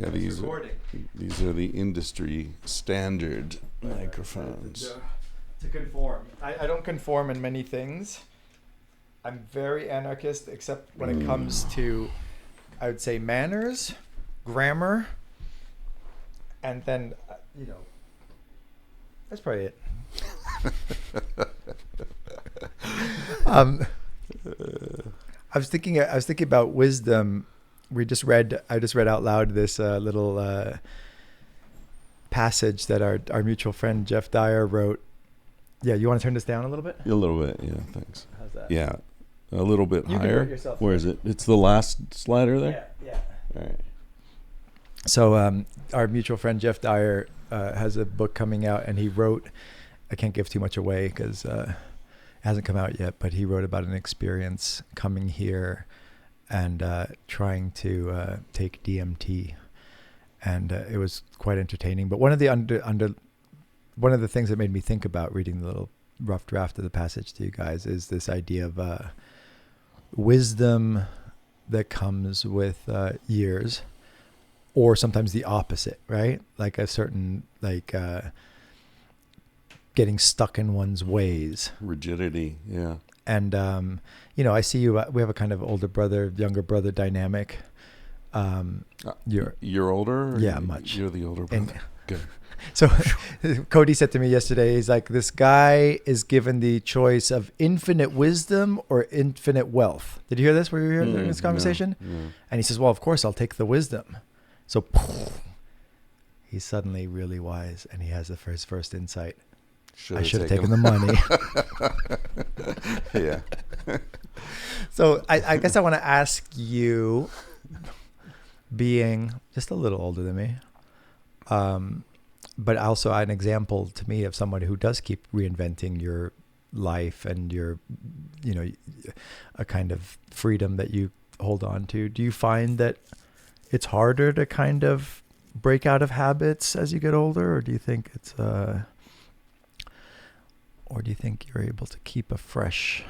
Yeah, these are the industry standard microphones. To conform. I don't conform in many things. I'm very anarchist, except when it comes to, I would say, manners, grammar, and then, that's probably it. I was thinking about wisdom. I just read out loud this little passage that our mutual friend Jeff Dyer wrote. Yeah, you want to turn this down a little bit? A little bit, yeah, thanks. How's that? Yeah, a little bit You higher. can do it yourself. Where is it? It's the last slider there? Yeah. All right. So our mutual friend Jeff Dyer has a book coming out, and he wrote, I can't give too much away because it hasn't come out yet, but he wrote about an experience coming here and trying to take DMT. And it was quite entertaining. But one of the one of the things that made me think about reading the little rough draft of the passage to you guys is this idea of wisdom that comes with years, or sometimes the opposite, right? Like a certain, getting stuck in one's ways. Rigidity, yeah. And, I see you, we have a kind of older brother, younger brother dynamic. You're older? Yeah, much. You're the older brother. Good. So Cody said to me yesterday, he's like, this guy is given the choice of infinite wisdom or infinite wealth. Did you hear this? Were you here during this conversation? No. And he says, well, of course, I'll take the wisdom. So he's suddenly really wise, and he has his first insight. I should have taken the money. Yeah. So I guess I want to ask you, being just a little older than me, but also an example to me of someone who does keep reinventing your life and your, a kind of freedom that you hold on to. Do you find that it's harder to kind of break out of habits as you get older, or do you think or do you think you're able to keep a fresh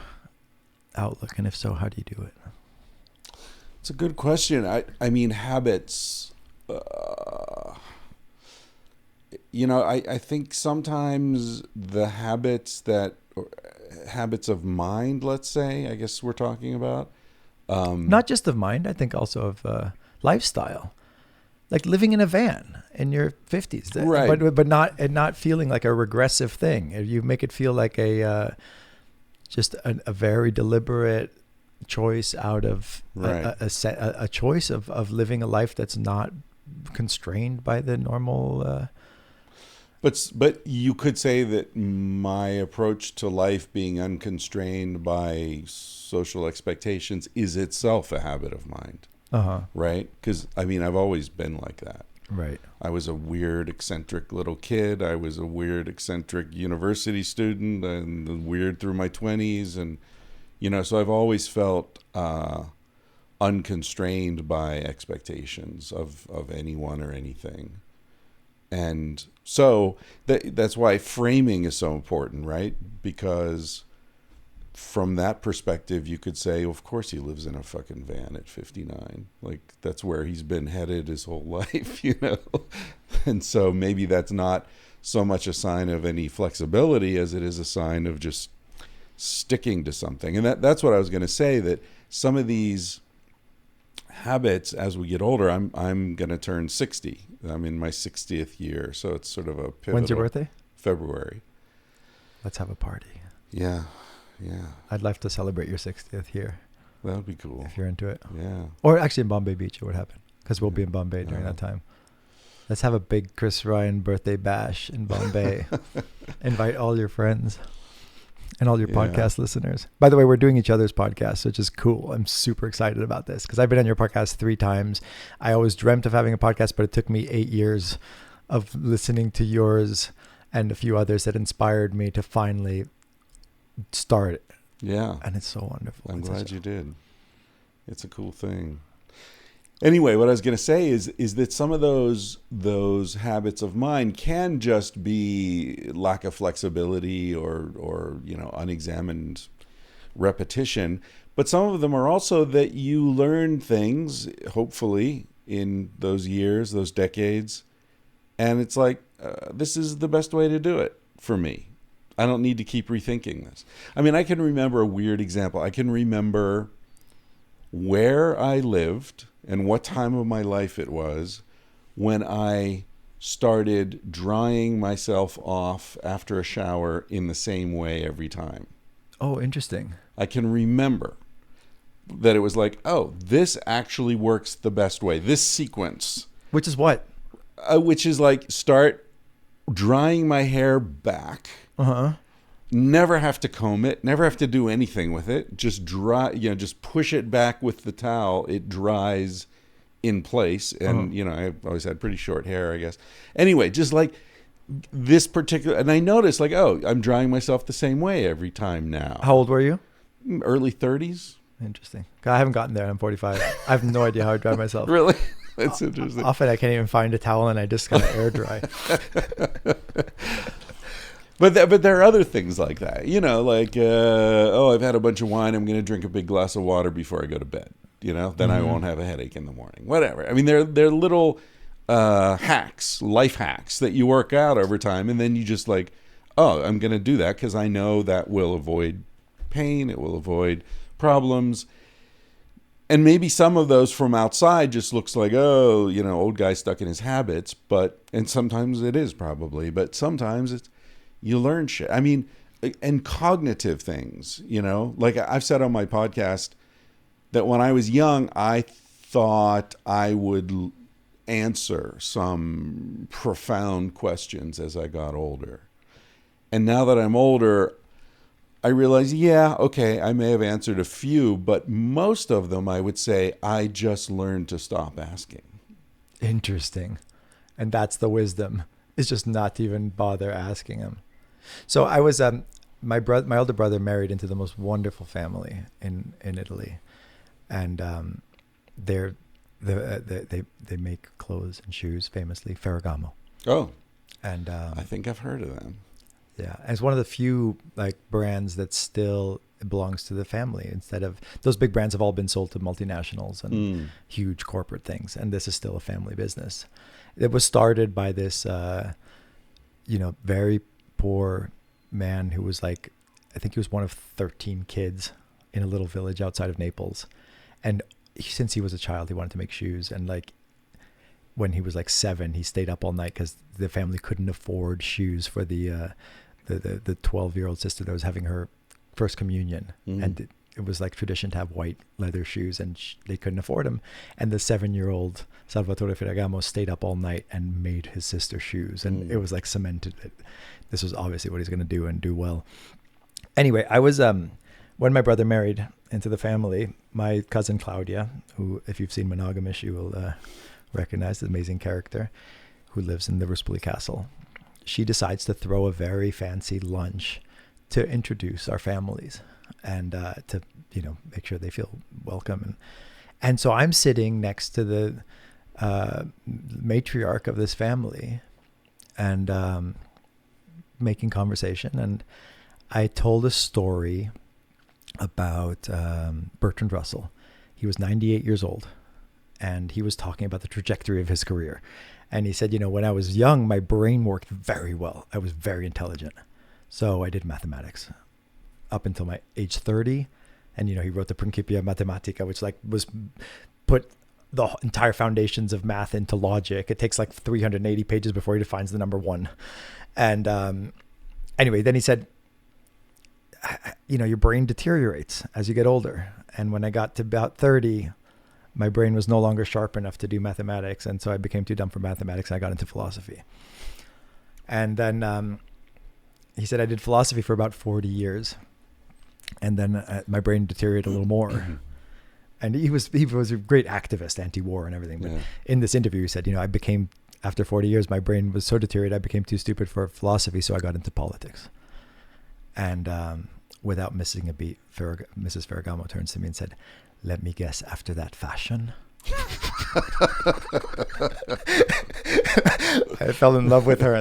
outlook? And if so, how do you do it? It's a good question. I mean, habits, I think sometimes the habits of mind, let's say, I guess we're talking about. Not just of mind, I think also of lifestyle. Like living in a van in your 50s, right? But not feeling like a regressive thing. You make it feel like just a very deliberate choice out of right. a choice of living a life that's not constrained by the normal. But you could say that my approach to life being unconstrained by social expectations is itself a habit of mind. Right? Because, I've always been like that. Right. I was a weird, eccentric little kid. I was a weird, eccentric university student, and weird through my 20s. And, so I've always felt unconstrained by expectations of anyone or anything. And so that's why framing is so important, right? Because from that perspective, you could say, of course he lives in a fucking van at 59. Like, that's where he's been headed his whole life, And so maybe that's not so much a sign of any flexibility as it is a sign of just sticking to something. And that's what I was going to say, that some of these habits, as we get older, I'm going to turn 60. I'm in my 60th year, so it's sort of a pivotal. When's your birthday? February. Let's have a party. Yeah. Yeah. I'd love to celebrate your 60th here. That would be cool. If you're into it. Yeah. Or actually in Bombay Beach, it would happen. Because we'll be in Bombay during that time. Let's have a big Chris Ryan birthday bash in Bombay. Invite all your friends and all your podcast listeners. By the way, we're doing each other's podcasts, which is cool. I'm super excited about this because I've been on your podcast 3 times. I always dreamt of having a podcast, but it took me 8 years of listening to yours and a few others that inspired me to finally start it. Yeah. And it's so wonderful. I'm glad you did. It's a cool thing. Anyway, what I was going to say is that some of those habits of mine can just be lack of flexibility or unexamined repetition, but some of them are also that you learn things, hopefully, in those years, those decades. And it's like, this is the best way to do it for me. I don't need to keep rethinking this. I mean, I can remember a weird example. I can remember where I lived and what time of my life it was when I started drying myself off after a shower in the same way every time. Oh, interesting. I can remember that it was like, oh, this actually works the best way. This sequence. Which is what? Which is like start drying my hair back. Uh-huh. Never have to comb it. Never have to do anything with it. Just dry, just push it back with the towel. It dries in place. And, I've always had pretty short hair, I guess. Anyway, just like this particular, and I noticed like, oh, I'm drying myself the same way every time now. How old were you? Early 30s. Interesting. I haven't gotten there. I'm 45. I have no idea how I dry myself. Really? That's interesting. Often I can't even find a towel and I just kind of air dry. But there are other things like that, like, I've had a bunch of wine. I'm going to drink a big glass of water before I go to bed. Then I won't have a headache in the morning. Whatever. I mean, they're little hacks, life hacks that you work out over time. And then you just like, oh, I'm going to do that because I know that will avoid pain. It will avoid problems. And maybe some of those from outside just looks like, oh, old guy stuck in his habits. And sometimes it is probably, but sometimes it's, you learn shit. I mean, and cognitive things, like I've said on my podcast that when I was young, I thought I would answer some profound questions as I got older. And now that I'm older, I realize, yeah, okay, I may have answered a few, but most of them I would say I just learned to stop asking. Interesting. And that's the wisdom, is just not to even bother asking them. So I was, my older brother married into the most wonderful family in Italy. And they make clothes and shoes, famously Ferragamo. Oh, and I think I've heard of them. Yeah, and it's one of the few brands that still belongs to the family. Instead of those big brands have all been sold to multinationals and huge corporate things, and this is still a family business. It was started by this, very poor man who was I think he was one of 13 kids in a little village outside of Naples. And since he was a child, he wanted to make shoes. And when he was 7, he stayed up all night because the family couldn't afford shoes for the 12-year-old sister that was having her first communion. And it was tradition to have white leather shoes, and they couldn't afford them. And the 7-year-old Salvatore Ferragamo stayed up all night and made his sister shoes. And it was cemented that this was obviously what he's going to do and do well. Anyway, I was, when my brother married into the family, my cousin Claudia, who, if you've seen Monogamish, you will recognize the amazing character, who lives in Liverpool Castle. She decides to throw a very fancy lunch to introduce our families and to make sure they feel welcome. And so I'm sitting next to the matriarch of this family and making conversation. And I told a story about Bertrand Russell. He was 98 years old, and he was talking about the trajectory of his career. And he said, when I was young, my brain worked very well. I was very intelligent. So I did mathematics up until my age 30. And, he wrote the Principia Mathematica, which was put the entire foundations of math into logic. It takes 380 pages before he defines the number 1. And anyway, then he said, your brain deteriorates as you get older. And when I got to about 30, my brain was no longer sharp enough to do mathematics. And so I became too dumb for mathematics, and I got into philosophy. And then he said I did philosophy for about 40 years. And then my brain deteriorated a little more. And he was a great activist, anti-war and everything. But in this interview, he said, after 40 years, my brain was so deteriorated, I became too stupid for philosophy, so I got into politics. And without missing a beat, Mrs. Ferragamo turns to me and said, "Let me guess, after that fashion?" I fell in love with her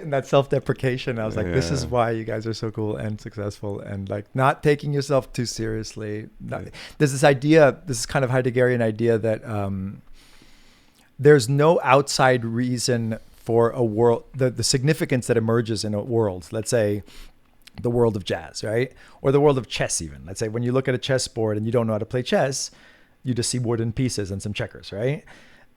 and that self-deprecation. I was like, this is why you guys are so cool and successful, and like not taking yourself too seriously. There's this idea, this kind of Heideggerian idea that there's no outside reason for a world, the significance that emerges in a world. Let's say the world of jazz, right? Or the world of chess even. Let's say when you look at a chessboard and you don't know how to play chess, you just see wooden pieces and some checkers, right?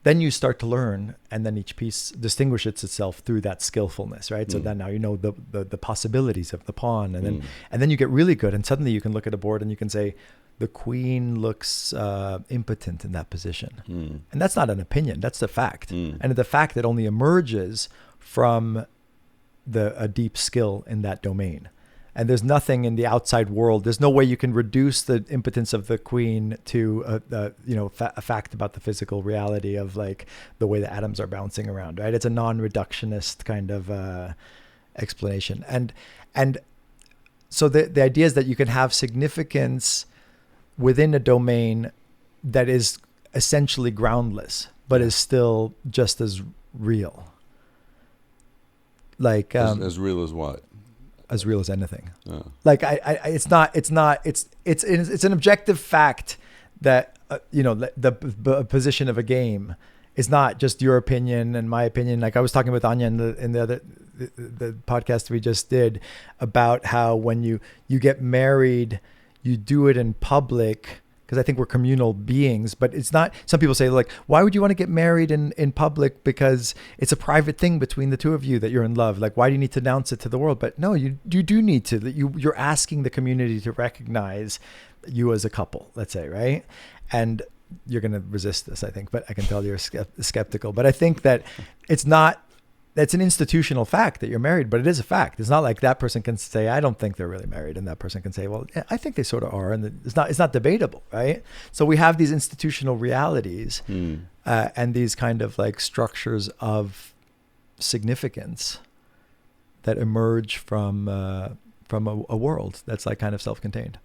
Then you start to learn, and then each piece distinguishes itself through that skillfulness, right? So then now you know the possibilities of the pawn, and then you get really good, and suddenly you can look at a board and you can say, the queen looks impotent in that position. And that's not an opinion, that's the fact. And the fact that only emerges from a deep skill in that domain. And there's nothing in the outside world. There's no way you can reduce the impotence of the queen to a fact about the physical reality of like the way the atoms are bouncing around, right? It's a non-reductionist kind of explanation. And so the idea is that you can have significance within a domain that is essentially groundless, but is still just as real. Like as real as what? As real as anything. Like it's an objective fact that the position of a game is not just your opinion and my opinion. Like I was talking with Anya in the podcast we just did about how when you get married, you do it in public. Because I think we're communal beings, but it's not. Some people say like, why would you want to get married in public? Because it's a private thing between the two of you that you're in love. Like, why do you need to announce it to the world? But no, you do need to. You're asking the community to recognize you as a couple, let's say, right? And you're going to resist this, I think, but I can tell you're skeptical. But I think that it's not. That's an institutional fact that you're married, but it is a fact. It's not like that person can say, I don't think they're really married. And that person can say, well, yeah, I think they sort of are. And it's not debatable, right? So we have these institutional realities and these kind of like structures of significance that emerge from a world that's like kind of self-contained.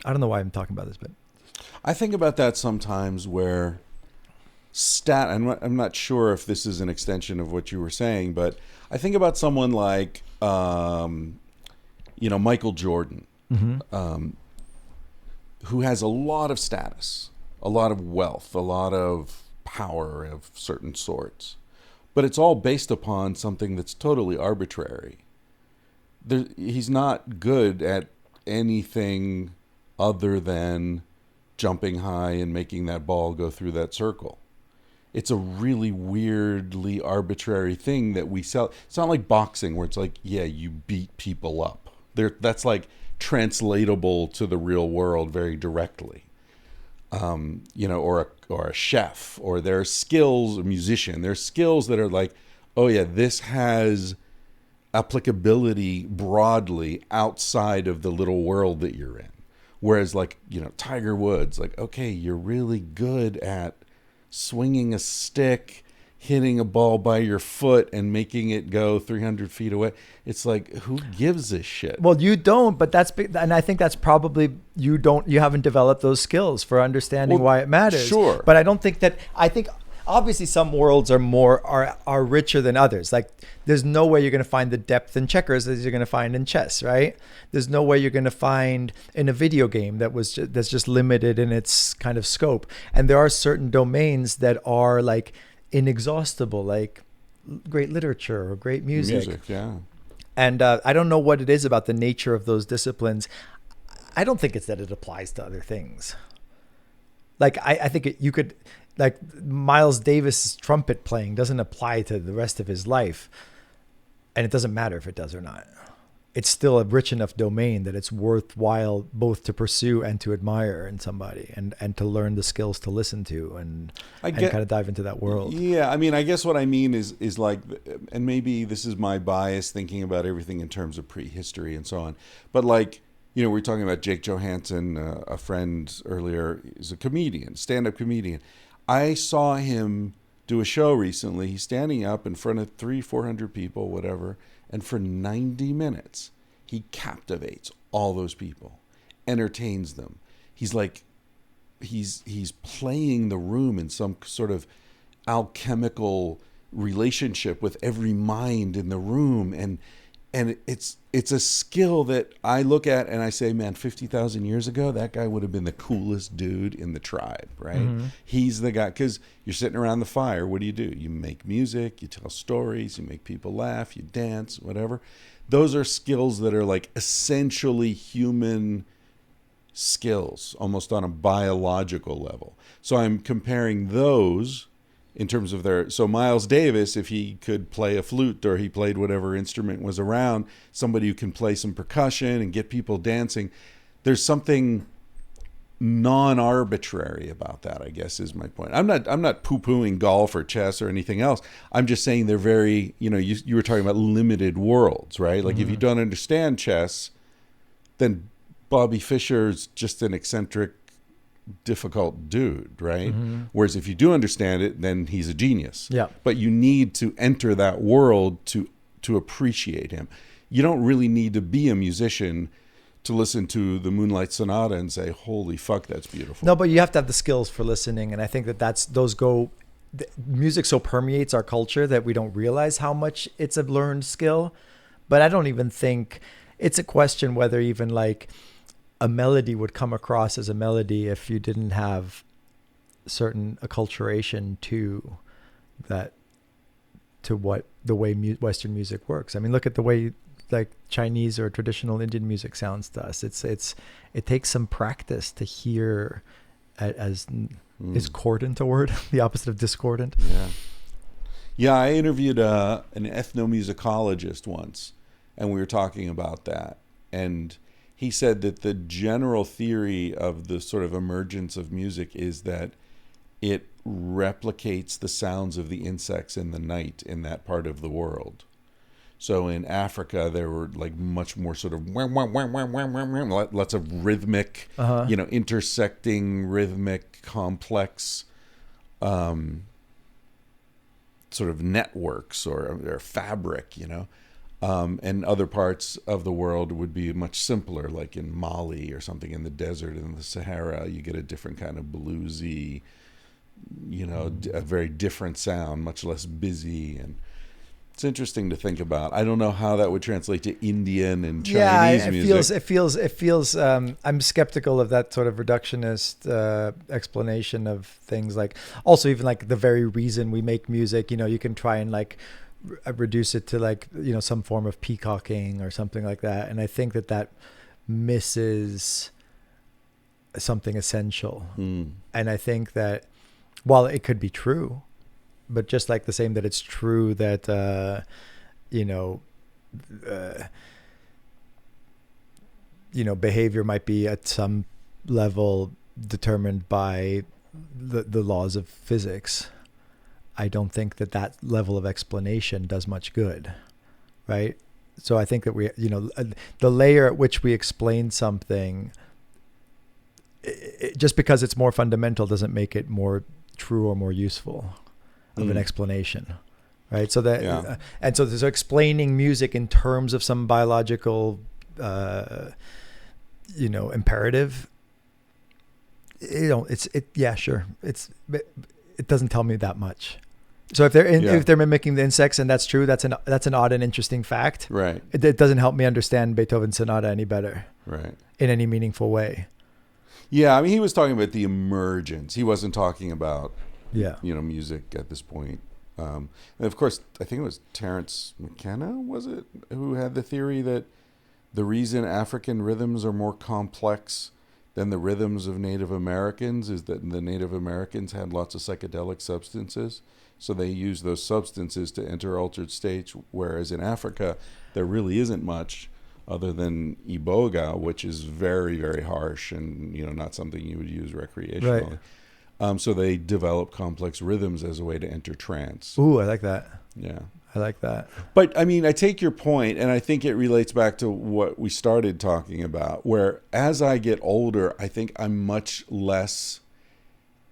I don't know why I'm talking about this, but I think about that sometimes where I'm not sure if this is an extension of what you were saying, but I think about someone like, Michael Jordan, who has a lot of status, a lot of wealth, a lot of power of certain sorts, but it's all based upon something that's totally arbitrary. He's not good at anything other than jumping high and making that ball go through that circle. It's a really weirdly arbitrary thing that we sell. It's not like boxing where it's like, yeah, you beat people up. That's like translatable to the real world very directly. Or a chef, or their skills, a musician. There's skills that are like, oh yeah, this has applicability broadly outside of the little world that you're in. Whereas like, Tiger Woods, like, okay, you're really good at swinging a stick, hitting a ball by your foot and making it go 300 feet away. It's like, who gives a shit? Well, you don't, but and I think that's probably, you haven't developed those skills for understanding why it matters. Sure. But I think obviously some worlds are richer than others. Like there's no way you're going to find the depth in checkers as you're going to find in chess, right? There's no way you're going to find in a video game that's just limited in its kind of scope. And there are certain domains that are like inexhaustible, like great literature or great music. Music, yeah. And I don't know what it is about the nature of those disciplines. I don't think it's that it applies to other things. Like I think you could. Like Miles Davis' trumpet playing doesn't apply to the rest of his life. And it doesn't matter if it does or not. It's still a rich enough domain that it's worthwhile both to pursue and to admire in somebody and to learn the skills to listen to and kind of dive into that world. Yeah, I mean, I guess what I mean is like, and maybe this is my bias thinking about everything in terms of prehistory and so on. But like, we were talking about Jake Johansson, a friend earlier, is a comedian, stand-up comedian. I saw him do a show recently. He's standing up in front of 300-400 people, whatever, and for 90 minutes, he captivates all those people, entertains them. He's like, he's playing the room in some sort of alchemical relationship with every mind in the room, and it's a skill that I look at and I say, man, 50,000 years ago, that guy would have been the coolest dude in the tribe, right? Mm-hmm. He's the guy, because you're sitting around the fire. What do? You make music, you tell stories, you make people laugh, you dance, whatever. Those are skills that are like essentially human skills, almost on a biological level. So I'm comparing those in terms of so Miles Davis, if he could play a flute or he played whatever instrument was around, somebody who can play some percussion and get people dancing, there's something non-arbitrary about that, I guess, is my point. I'm not poo-pooing golf or chess or anything else. I'm just saying they're very, you were talking about limited worlds, right? Like if you don't understand chess, then Bobby Fischer's just an eccentric, difficult dude, right? Whereas if you do understand it, then he's a genius. Yeah. But you need to enter that world to appreciate him. You don't really need to be a musician to listen to the Moonlight Sonata and say, holy fuck, that's beautiful. No, but you have to have the skills for listening. And I think music so permeates our culture that we don't realize how much it's a learned skill. But I don't even think it's a question whether even like a melody would come across as a melody if you didn't have certain acculturation to what the way Western music works. I mean, look at the way like Chinese or traditional Indian music sounds to us. It takes some practice to hear as is cordant a word, the opposite of discordant. Yeah, I interviewed an ethnomusicologist once, and we were talking about that, and he said that the general theory of the sort of emergence of music is that it replicates the sounds of the insects in the night in that part of the world. So in Africa, there were like much more sort of lots of rhythmic, intersecting rhythmic, complex sort of networks or fabric, and other parts of the world would be much simpler, like in Mali or something in the desert in the Sahara. You get a different kind of bluesy, a very different sound, much less busy. And it's interesting to think about. I don't know how that would translate to Indian and Chinese music. It feels. I'm skeptical of that sort of reductionist explanation of things. Like also even like the very reason we make music. You can try and like reduce it to like some form of peacocking or something like that, and I think that misses something essential. And I think that while it could be true, but just like the same that it's true that behavior might be at some level determined by the laws of physics, I don't think that level of explanation does much good, right? So I think that the layer at which we explain something, just because it's more fundamental doesn't make it more true or more useful of an explanation, right? So that and so explaining music in terms of some biological, imperative. It doesn't tell me that much. So if they're mimicking the insects and that's true, that's an odd and interesting fact. Right. It doesn't help me understand Beethoven's sonata any better. Right. In any meaningful way. Yeah, I mean, he was talking about the emergence. He wasn't talking about music at this point. And of course, I think it was Terence McKenna, was it, who had the theory that the reason African rhythms are more complex than the rhythms of Native Americans is that the Native Americans had lots of psychedelic substances. So they use those substances to enter altered states, whereas in Africa, there really isn't much other than iboga, which is very, very harsh and not something you would use recreationally. Right. So they develop complex rhythms as a way to enter trance. Ooh, I like that. Yeah. I like that. But I mean, I take your point, and I think it relates back to what we started talking about, where as I get older, I think I'm much less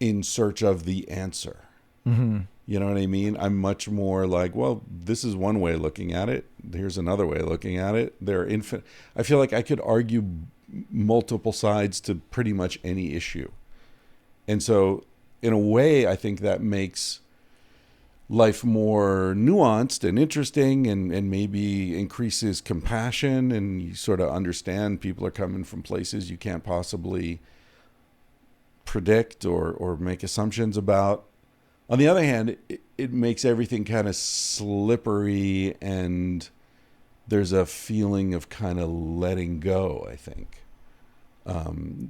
in search of the answer. Mm-hmm. You know what I mean? I'm much more like, well, this is one way of looking at it. Here's another way of looking at it. They're infinite. I feel like I could argue multiple sides to pretty much any issue. And so in a way, I think that makes life more nuanced and interesting, and maybe increases compassion, and you sort of understand people are coming from places you can't possibly predict or make assumptions about. On the other hand, it makes everything kind of slippery, and there's a feeling of kind of letting go, I think.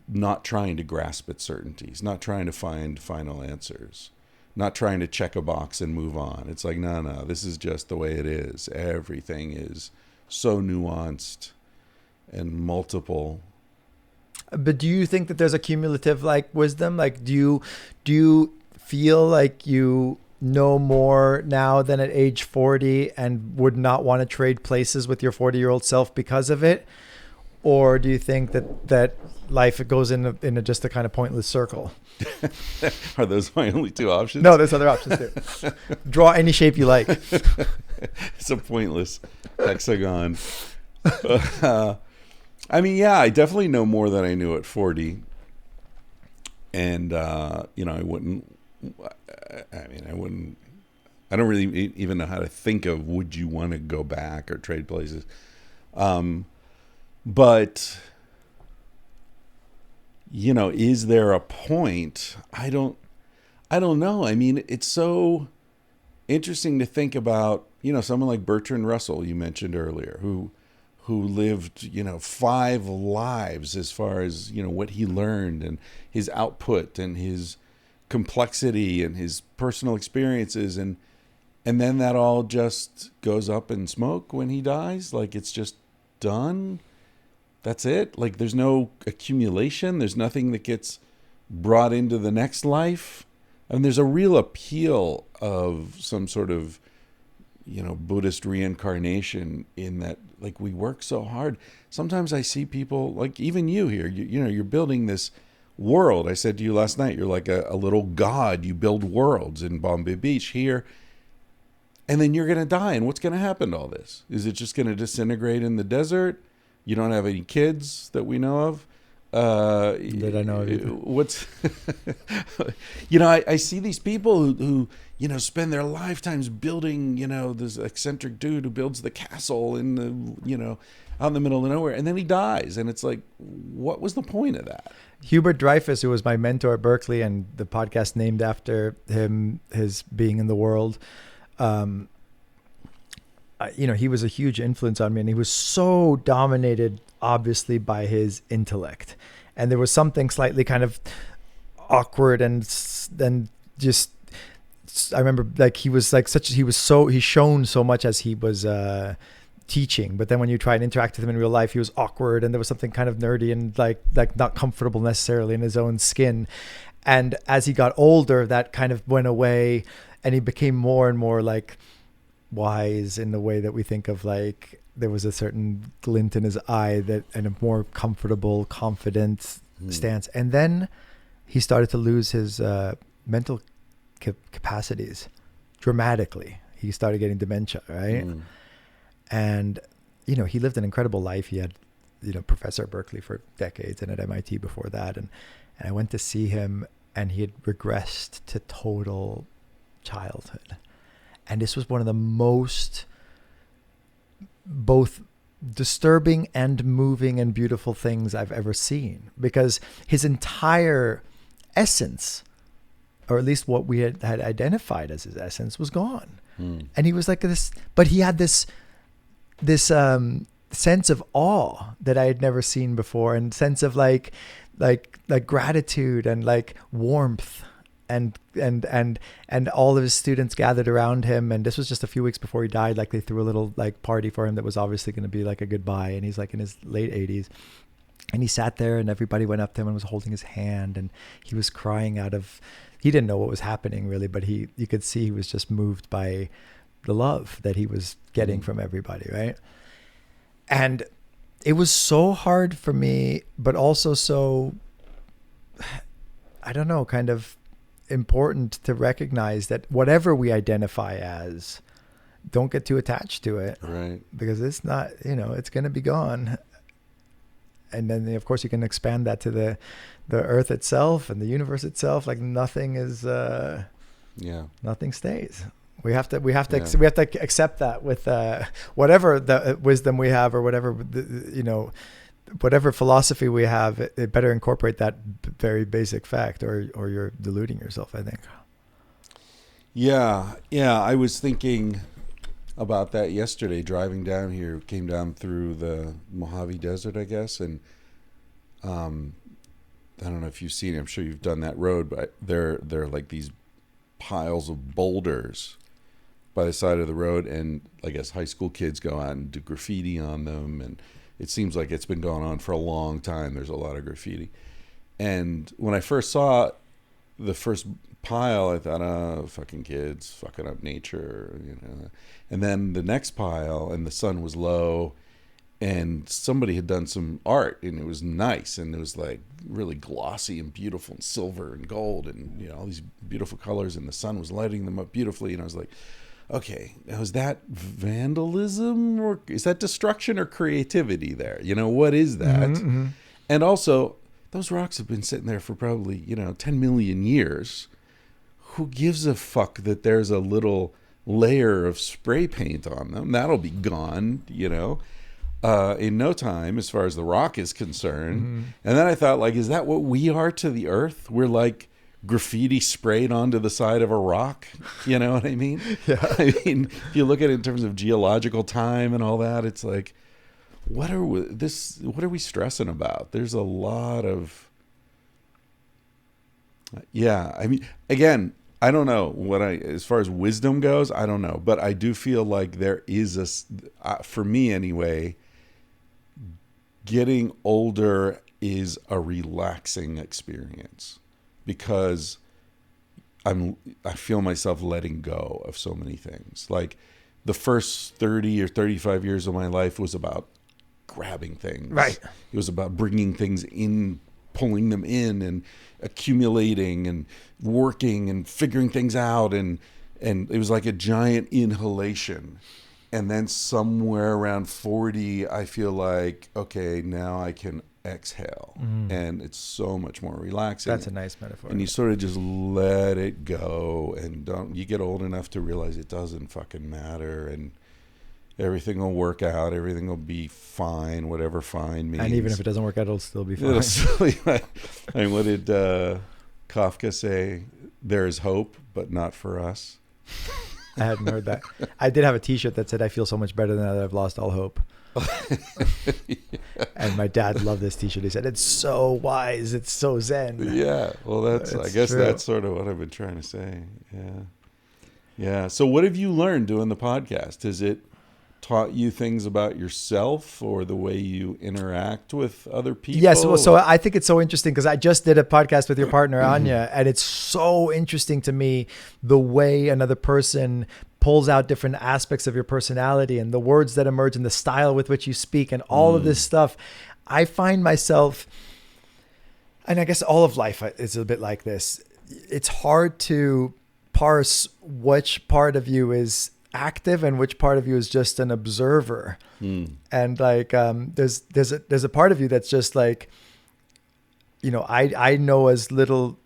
Not trying to grasp at certainties, not trying to find final answers, not trying to check a box and move on. It's like, no, this is just the way it is. Everything is so nuanced and multiple. But do you think that there's a cumulative like wisdom? Like, do you feel like you know more now than at age 40 and would not want to trade places with your 40-year-old self because of it? Or do you think that life goes in just a kind of pointless circle? Are those my only two options? No, there's other options too. Draw any shape you like. It's a pointless hexagon. I mean, yeah, I definitely know more than I knew at 40. And, I don't really even know how to think of, would you want to go back or trade places? But, is there a point? I don't know. I mean, it's so interesting to think about, someone like Bertrand Russell, you mentioned earlier, who lived, 5 lives as far as, what he learned and his output and his complexity and his personal experiences. And then that all just goes up in smoke when he dies. Like, it's just done. That's it. Like, there's no accumulation. There's nothing that gets brought into the next life. And there's a real appeal of some sort of, Buddhist reincarnation in that, like, we work so hard. Sometimes I see people, like even you here, you're building this world. I said to you last night, you're like a little god. You build worlds in Bombay Beach here. And then you're going to die. And what's going to happen to all this? Is it just going to disintegrate in the desert? You don't have any kids that we know of. That I know of either. What's, I see these people who spend their lifetimes building, this eccentric dude who builds the castle in the, out in the middle of nowhere, and then he dies. And it's like, what was the point of that? Hubert Dreyfus, who was my mentor at Berkeley and the podcast named after him, his being in the world, he was a huge influence on me, and he was so dominated, obviously, by his intellect. And there was something slightly kind of awkward and just, I remember, like, he shone so much as he was teaching, but then when you try and interact with him in real life, he was awkward, and there was something kind of nerdy and like not comfortable necessarily in his own skin. And as he got older, that kind of went away, and he became more and more like wise in the way that we think of, like, there was a certain glint in his eye and a more comfortable, confident stance. And then he started to lose his mental capacities dramatically. He started getting dementia, right? And, he lived an incredible life. He had, professor at Berkeley for decades and at MIT before that. And I went to see him, and he had regressed to total childhood. And this was one of the most both disturbing and moving and beautiful things I've ever seen, because his entire essence, or at least what we had identified as his essence, was gone. And he was like this, but he had this sense of awe that I had never seen before, and sense of like gratitude and like warmth. And all of his students gathered around him, and this was just a few weeks before he died. Like, they threw a little like party for him that was obviously going to be like a goodbye. And he's like in his late 80s, and he sat there, and everybody went up to him and was holding his hand, and he was crying he didn't know what was happening really, but you could see he was just moved by the love that he was getting from everybody, right? And it was so hard for me, but also so, I don't know, kind of important to recognize that whatever we identify as, don't get too attached to it, right? Because it's not, it's going to be gone. And then of course you can expand that to the earth itself and the universe itself. Like, nothing is, nothing stays. we have to accept that with whatever the wisdom we have, or whatever whatever philosophy we have. It better incorporate that very basic fact, or you're deluding yourself, I think. Yeah. I was thinking about that yesterday, driving down here. Came down through the Mojave Desert, I guess, and I don't know if you've seen it. I'm sure you've done that road, but they're like these piles of boulders by the side of the road, and I guess high school kids go out and do graffiti on them, and it seems like it's been going on for a long time. There's a lot of graffiti. And when I first saw the first pile, I thought, oh, fucking kids fucking up nature, And then the next pile, and the sun was low, and somebody had done some art, and it was nice, and it was like really glossy and beautiful and silver and gold and all these beautiful colors, and the sun was lighting them up beautifully, and I was like, okay, now is that vandalism, or is that destruction, or creativity there? What is that? Mm-hmm. And also, those rocks have been sitting there for probably 10 million years. Who gives a fuck that there's a little layer of spray paint on them? That'll be gone, in no time, as far as the rock is concerned. Mm-hmm. And then I thought, like, is that what we are to the earth? We're like graffiti sprayed onto the side of a rock. You know what I mean? Yeah. I mean, if you look at it in terms of geological time and all that, it's like, what are we stressing about? There's a lot of, I mean, again, I don't know as far as wisdom goes, I don't know, but I do feel like there is for me anyway, getting older is a relaxing experience, because I feel myself letting go of so many things. Like the first 30 or 35 years of my life was about grabbing things. Right. It was about bringing things in, pulling them in, and accumulating and working and figuring things out, and it was like a giant inhalation. And then somewhere around 40, I feel like, okay, now I can exhale. And it's so much more relaxing. That's a nice metaphor. And you sort of just let it go, and you get old enough to realize it doesn't fucking matter, and everything will work out, everything will be fine, whatever fine means. And even if it doesn't work out, it'll still be fine. I mean, what did Kafka say? There is hope, but not for us. I hadn't heard that. I did have a T-shirt that said, "I feel so much better now that I've lost all hope." Yeah. And my dad loved this T-shirt. He said, "It's so wise. It's so zen." Yeah. Well, I guess true. that's sort of what I've been trying to say. Yeah. So what have you learned doing the podcast? Has it taught you things about yourself, or the way you interact with other people? Yes. So I think it's so interesting, because I just did a podcast with your partner, Anya, and it's so interesting to me the way another person pulls out different aspects of your personality, and the words that emerge, and the style with which you speak, and all of this stuff. I find myself, and I guess all of life is a bit like this. It's hard to parse which part of you is active and which part of you is just an observer. And like there's a part of you that's just like, I know as little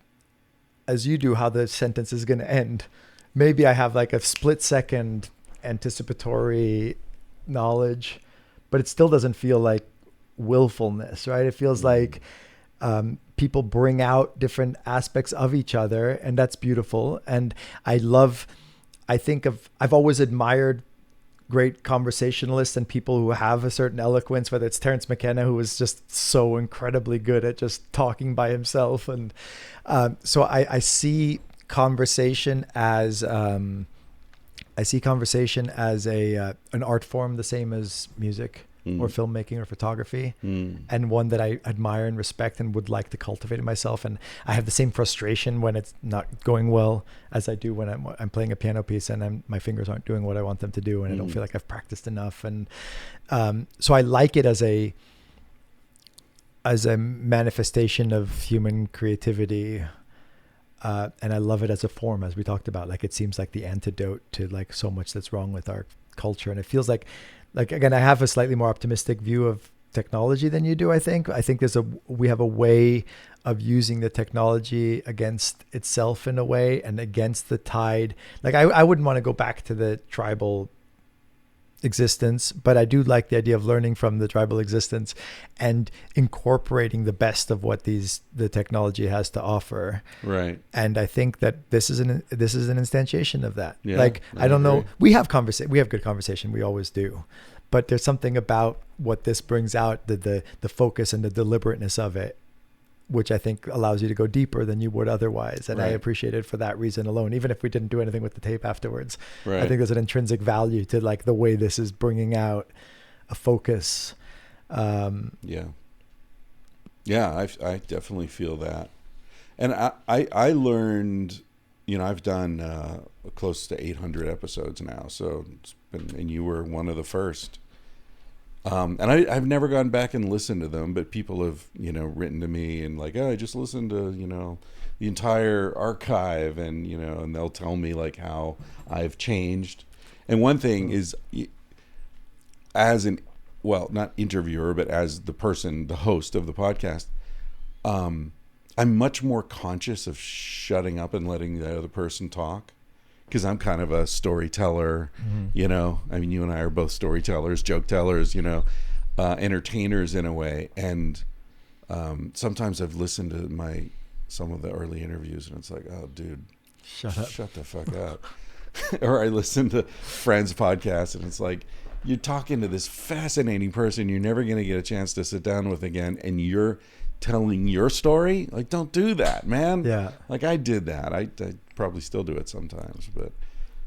as you do how the sentence is going to end. Maybe I have like a split second anticipatory knowledge, but it still doesn't feel like willfulness, right? It feels like people bring out different aspects of each other, and that's beautiful. And I've always admired great conversationalists and people who have a certain eloquence, whether it's Terence McKenna, who was just so incredibly good at just talking by himself. And so I see conversation as an art form, the same as music or filmmaking or photography, and one that I admire and respect and would like to cultivate in myself. And I have the same frustration when it's not going well as I do when I'm playing a piano piece and my fingers aren't doing what I want them to do, and I don't feel like I've practiced enough. And so I like it as a manifestation of human creativity. And I love it as a form, as we talked about. Like, it seems like the antidote to like so much that's wrong with our culture. And it feels like again, I have a slightly more optimistic view of technology than you do. I think we have a way of using the technology against itself in a way and against the tide. Like I wouldn't want to go back to the tribal existence, but I do like the idea of learning from the tribal existence and incorporating the best of what the technology has to offer. Right. And I think that this is an instantiation of that. Yeah, like I don't agree. know, we have good conversation, we always do, but there's something about what this brings out, the focus and the deliberateness of it, which I think allows you to go deeper than you would otherwise. And I Right. appreciate it for that reason alone, even if we didn't do anything with the tape afterwards. Right. I think there's an intrinsic value to like the way this is bringing out a focus. Yeah. I definitely feel that. And I learned, I've done close to 800 episodes now. So and you were one of the first. And I've never gone back and listened to them, but people have, written to me and like, oh, I just listened to, the entire archive and, and they'll tell me like how I've changed. And one thing is not interviewer, but as the host of the podcast, I'm much more conscious of shutting up and letting the other person talk. Because I'm kind of a storyteller, Mm-hmm. You and I are both storytellers, joke tellers, entertainers in a way. And sometimes I've listened to some of the early interviews, and it's like, oh, dude, shut the fuck up. Or I listen to friends' podcasts, and it's like, you're talking to this fascinating person you're never going to get a chance to sit down with again, and you're telling your story. Like, don't do that, man. Yeah. Like I did that. I probably still do it sometimes, but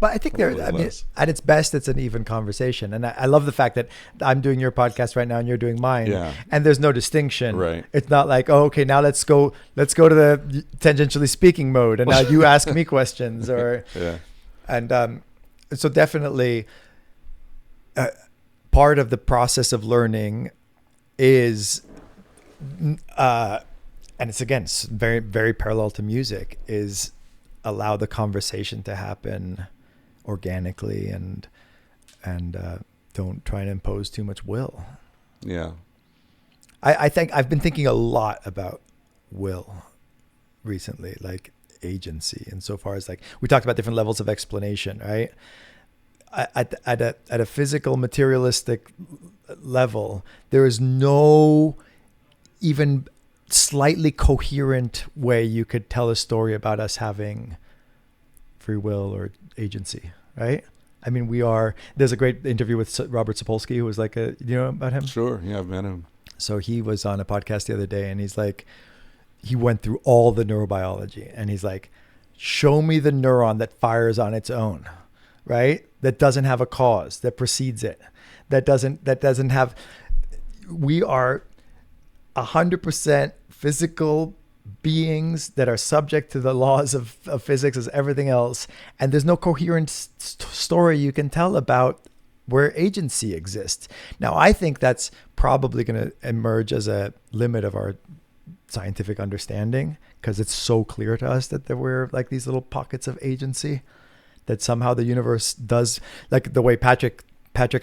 I think at its best, it's an even conversation. And I love the fact that I'm doing your podcast right now and you're doing mine. Yeah. And there's no distinction. Right. It's not like, oh, okay, now let's go to the tangentially speaking mode. And now you ask me questions or, yeah. And so definitely part of the process of learning is, and it's again, very, very parallel to music, is allow the conversation to happen organically and don't try and impose too much will. Yeah. I think I've been thinking a lot about will recently, like agency, and so far as like we talked about different levels of explanation, right? At a physical materialistic level, there is no even slightly coherent way you could tell a story about us having free will or agency, right? I mean, there's a great interview with Robert Sapolsky, who was like you know about him? Sure. Yeah, I've met him. So he was on a podcast the other day and he's like, he went through all the neurobiology and he's like, show me the neuron that fires on its own, right? That doesn't have a cause, that precedes it. That doesn't have, we are 100% physical beings that are subject to the laws of physics as everything else. And there's no coherent story you can tell about where agency exists. Now, I think that's probably going to emerge as a limit of our scientific understanding because it's so clear to us that there were like these little pockets of agency that somehow the universe does, like the way Patrick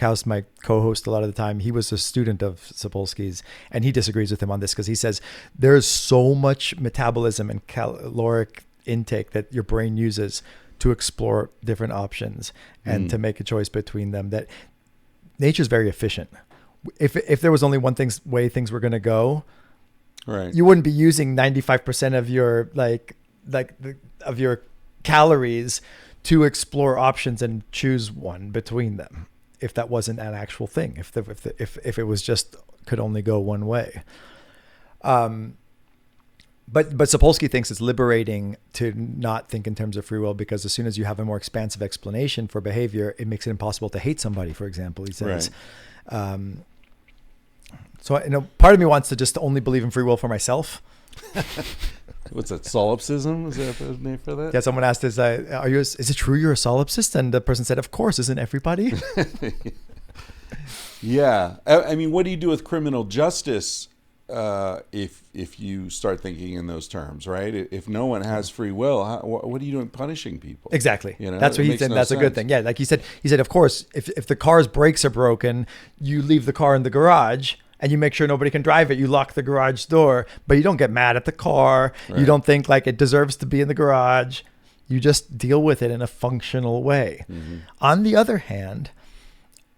House, my co-host a lot of the time, he was a student of Sapolsky's and he disagrees with him on this because he says there's so much metabolism and caloric intake that your brain uses to explore different options and to make a choice between them that nature's very efficient. If there was only one way things were going to go, right, you wouldn't be using 95% of your of your calories to explore options and choose one between them. If that wasn't an actual thing, if it was just could only go one way. But Sapolsky thinks it's liberating to not think in terms of free will because as soon as you have a more expansive explanation for behavior, it makes it impossible to hate somebody, for example, he says. Right. So part of me wants to just only believe in free will for myself. What's that? Solipsism? Is that the name for that? Yeah. Someone asked, "Is it true you're a solipsist?" And the person said, "Of course, isn't everybody?" Yeah. I mean, what do you do with criminal justice if you start thinking in those terms, right? If no one has free will, what are you doing punishing people? Exactly. That's what he said. That's a good thing. Yeah. Like he said, of course, if the car's brakes are broken, you leave the car in the garage and you make sure nobody can drive it. You lock the garage door, but you don't get mad at the car. Right. You don't think like it deserves to be in the garage. You just deal with it in a functional way. Mm-hmm. On the other hand,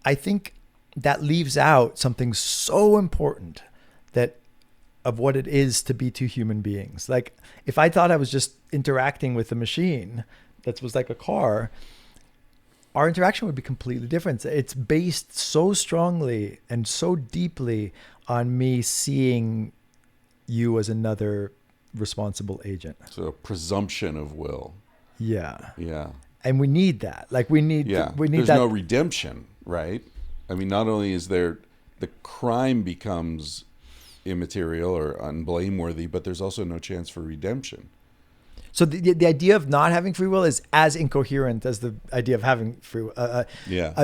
I think that leaves out something so important that of what it is to be two human beings. Like if I thought I was just interacting with a machine that was like a car, our interaction would be completely different. It's based so strongly and so deeply on me seeing you as another responsible agent. So a presumption of will. Yeah. Yeah. And we need that. Like we need There's that. no redemption, right? I mean, not only is there the crime becomes immaterial or unblameworthy, but there's also no chance for redemption. So the idea of not having free will is as incoherent as the idea of having free will.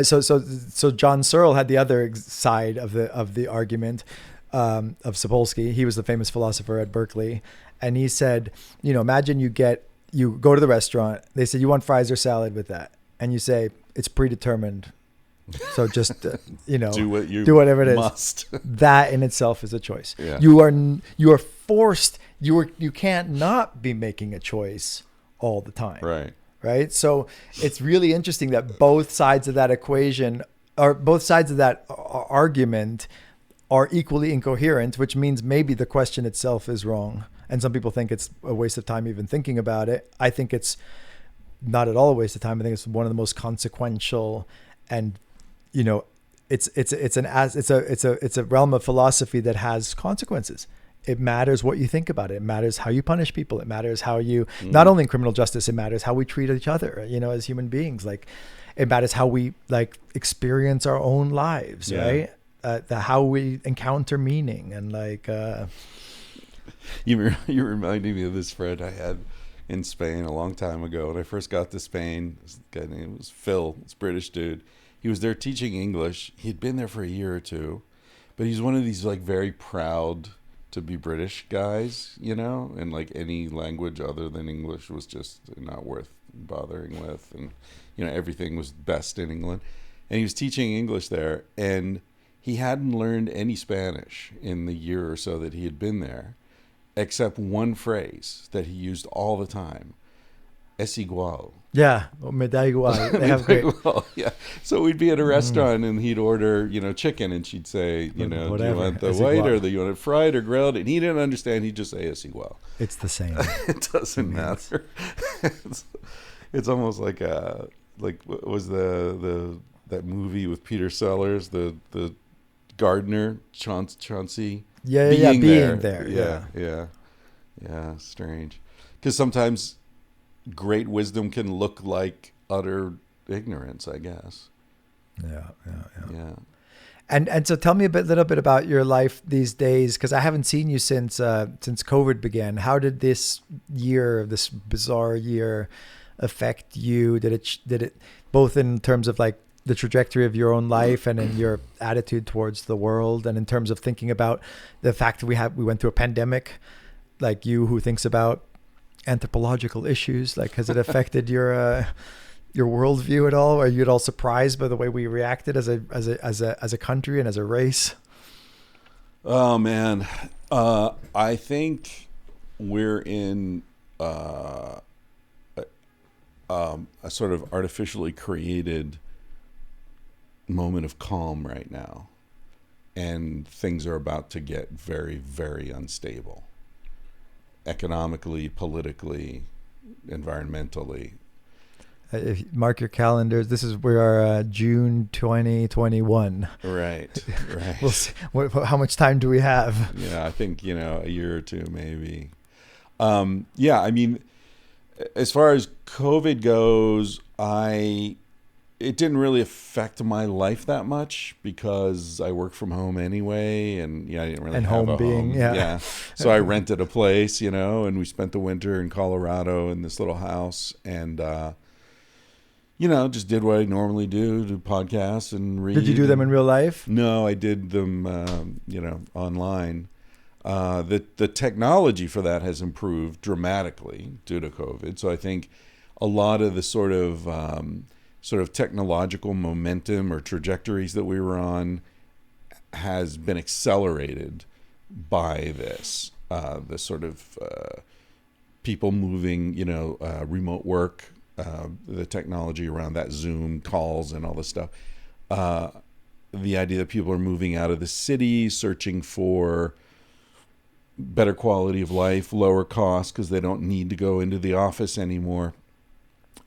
So John Searle had the other side of the argument of Sapolsky. He was the famous philosopher at Berkeley, and he said, imagine you go to the restaurant. They say you want fries or salad with that, and you say it's predetermined. So just do whatever it is. Must. That in itself is a choice. Yeah. You are forced. You can't not be making a choice all the time. Right. So it's really interesting that both sides of that equation or both sides of that argument are equally incoherent, which means maybe the question itself is wrong. And some people think it's a waste of time even thinking about it. I think it's not at all a waste of time. I think it's one of the most consequential, and it's a realm of philosophy that has consequences. It matters what you think about it. It matters how you punish people. It matters how you, not only in criminal justice, it matters how we treat each other, as human beings. Like it matters how we experience our own lives, right? How we encounter meaning and You reminded me of this friend I had in Spain a long time ago. When I first got to Spain, this guy named was Phil, this British dude. He was there teaching English. He'd been there for a year or two, but he's one of these very proud to be British guys, and any language other than English was just not worth bothering with, and everything was best in England. And he was teaching English there, and he hadn't learned any Spanish in the year or so that he had been there, except one phrase that he used all the time: "Es igual." Yeah, me da igual. They have great. Yeah. So we'd be at a restaurant and he'd order, chicken, and she'd say, do you want the white or you want it fried or grilled? And he didn't understand. He'd just say "es igual." It's the same. It doesn't matter. It's almost like what was that movie with Peter Sellers, the gardener, Chauncey? Being there. Yeah. Strange. Because sometimes great wisdom can look like utter ignorance, I guess. Yeah. And so tell me little bit about your life these days, because I haven't seen you since COVID began. How did this bizarre year affect you? Did it both in terms of the trajectory of your own life and in your attitude towards the world, and in terms of thinking about the fact that we went through a pandemic, like you who thinks about anthropological issues, has it affected your worldview at all? Are you at all surprised by the way we reacted as a country and as a race? Oh man, I think we're in a sort of artificially created moment of calm right now, and things are about to get very, very unstable. Economically, politically, environmentally. If you mark your calendars. We are June 2021. Right. We'll see. How much time do we have? Yeah, I think a year or two maybe. I mean, as far as COVID goes, it didn't really affect my life that much because I work from home anyway, and I didn't really have a home. Yeah. So I rented a place, and we spent the winter in Colorado in this little house, and just did what I normally do podcasts and read. Did you do them in real life? No, I did them, online. The technology for that has improved dramatically due to COVID. So I think a lot of the sort of technological momentum or trajectories that we were on has been accelerated by this. The sort of people moving, remote work, the technology around that, Zoom calls and all this stuff. The idea that people are moving out of the city, searching for better quality of life, lower cost, because they don't need to go into the office anymore.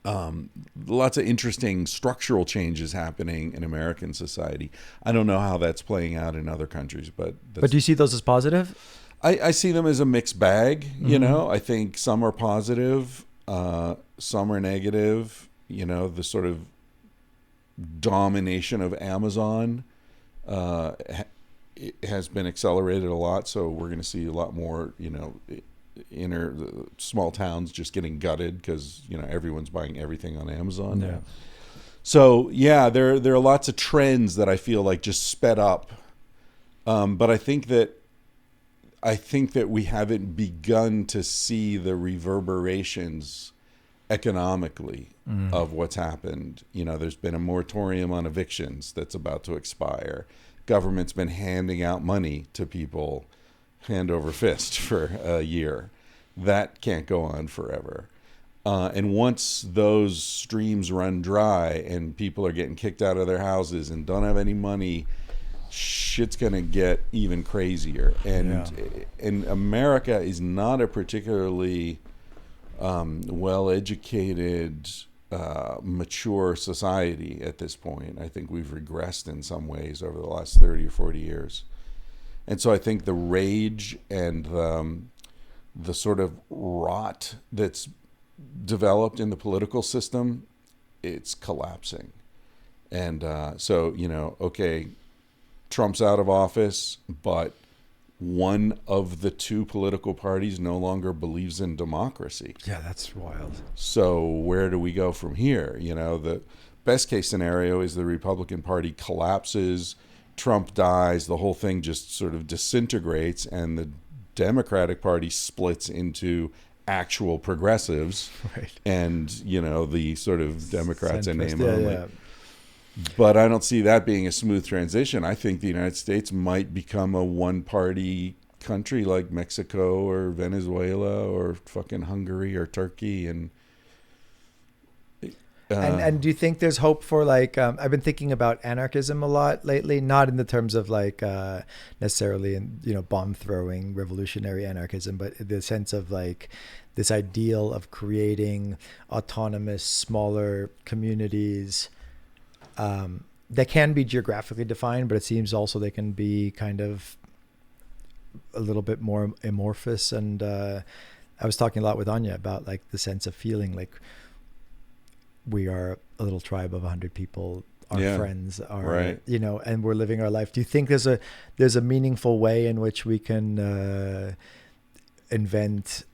Lots of interesting structural changes happening in American society. I don't know how that's playing out in other countries, but do you see those as positive? I see them as a mixed bag. I think some are positive, some are negative. The sort of domination of Amazon it has been accelerated a lot, so we're going to see a lot more, inner small towns just getting gutted because everyone's buying everything on Amazon. Yeah. So there are lots of trends that I feel like just sped up, but I think that we haven't begun to see the reverberations economically of what's happened. There's been a moratorium on evictions that's about to expire. Government's been handing out money to people hand over fist for a year. That can't go on forever. And once those streams run dry and people are getting kicked out of their houses and don't have any money, shit's going to get even crazier. And America is not a particularly well-educated, mature society at this point. I think we've regressed in some ways over the last 30 or 40 years. And so I think the rage and the sort of rot that's developed in the political system, it's collapsing. And okay, Trump's out of office, but one of the two political parties no longer believes in democracy. Yeah, that's wild. So where do we go from here? The best case scenario is the Republican Party collapses, Trump dies, the whole thing just sort of disintegrates, and the Democratic Party splits into actual progressives, right, and the sort of Democrats in name only. Yeah. But I don't see that being a smooth transition. I think the United States might become a one-party country like Mexico or Venezuela or fucking Hungary or Turkey. And do you think there's hope for I've been thinking about anarchism a lot lately, not in the terms of necessarily in bomb throwing revolutionary anarchism, but the sense of this ideal of creating autonomous smaller communities that can be geographically defined, but it seems also they can be kind of a little bit more amorphous. And I was talking a lot with Anya about the sense of feeling like we are a little tribe of 100 people, our friends are, right, and we're living our life. Do you think there's a meaningful way in which we can invent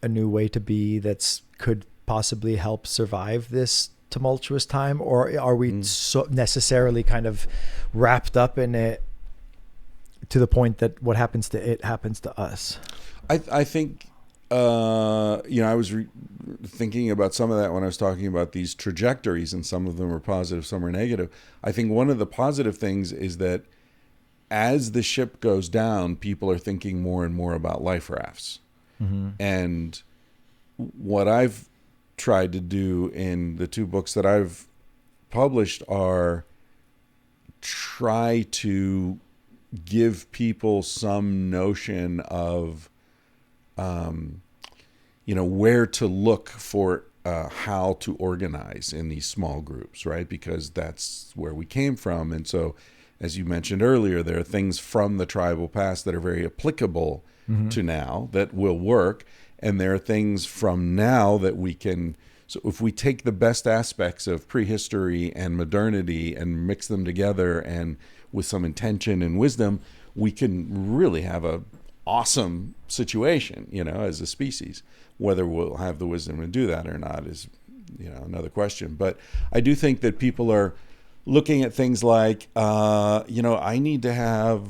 a new way to be could possibly help survive this tumultuous time, or are we so necessarily kind of wrapped up in it to the point that what happens to it happens to us? I think I was thinking about some of that when I was talking about these trajectories, and some of them are positive, some are negative. I think one of the positive things is that as the ship goes down, people are thinking more and more about life rafts. Mm-hmm. And what I've tried to do in the two books that I've published are try to give people some notion of where to look for how to organize in these small groups, right? Because that's where we came from. And so, as you mentioned earlier, there are things from the tribal past that are very applicable to now that will work. And there are things from now that we can, so if we take the best aspects of prehistory and modernity and mix them together and with some intention and wisdom, we can really have a awesome situation, as a species. Whether we'll have the wisdom to do that or not is, another question. But I do think that people are looking at things like, I need to have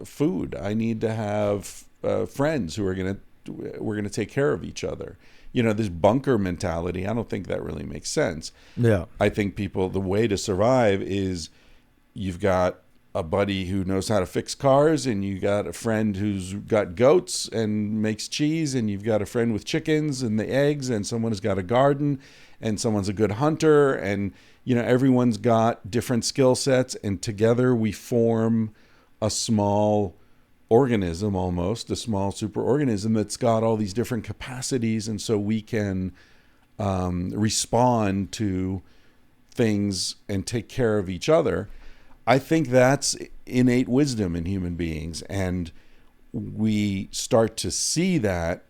food. I need to have friends who are we're going to take care of each other. This bunker mentality, I don't think that really makes sense. Yeah. I think the way to survive is you've got a buddy who knows how to fix cars, and you got a friend who's got goats and makes cheese, and you've got a friend with chickens and the eggs, and someone who's got a garden, and someone's a good hunter, and everyone's got different skill sets, and together we form a small organism, almost a small superorganism that's got all these different capacities, and so we can respond to things and take care of each other. I think that's innate wisdom in human beings, and we start to see that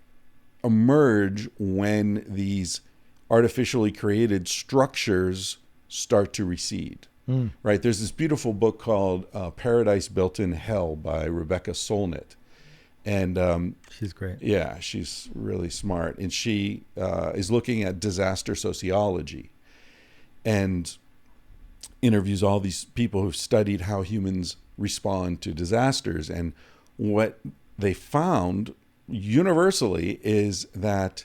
emerge when these artificially created structures start to recede. Right? There's this beautiful book called Paradise Built in Hell by Rebecca Solnit. And she's great. Yeah, she's really smart. And she is looking at disaster sociology and interviews all these people who've studied how humans respond to disasters. And what they found universally is that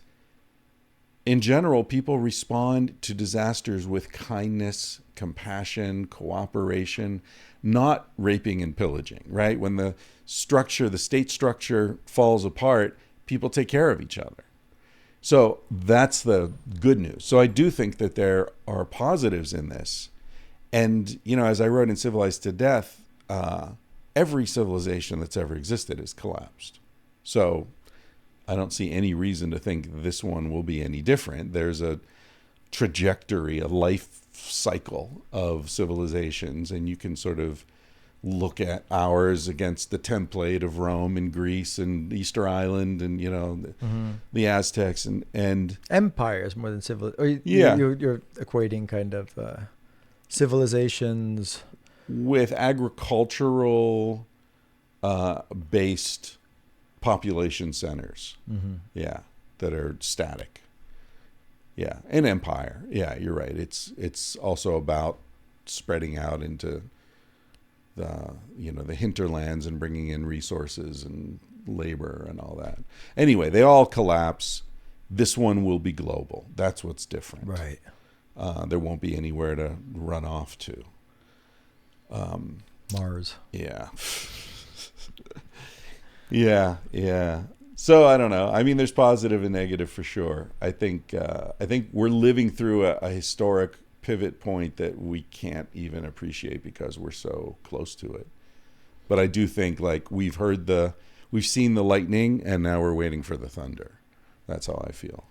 in general, people respond to disasters with kindness, compassion, cooperation, not raping and pillaging, right? When the state structure falls apart, people take care of each other. So that's the good news. So I do think that there are positives in this. And, as I wrote in Civilized to Death, every civilization that's ever existed has collapsed. So I don't see any reason to think this one will be any different. There's a trajectory, a life cycle of civilizations, and you can sort of look at ours against the template of Rome and Greece and Easter Island and the Aztecs and empires more than you're equating kind of civilizations with agricultural based population centers, that are static. Yeah, an empire. Yeah, you're right. It's also about spreading out into the hinterlands and bringing in resources and labor and all that. Anyway, they all collapse. This one will be global. That's what's different. Right. There won't be anywhere to run off to. Mars. Yeah. Yeah. So I don't know. I mean, there's positive and negative for sure. I think we're living through a historic pivot point that we can't even appreciate because we're so close to it. But I do think we've seen the lightning, and now we're waiting for the thunder. That's how I feel.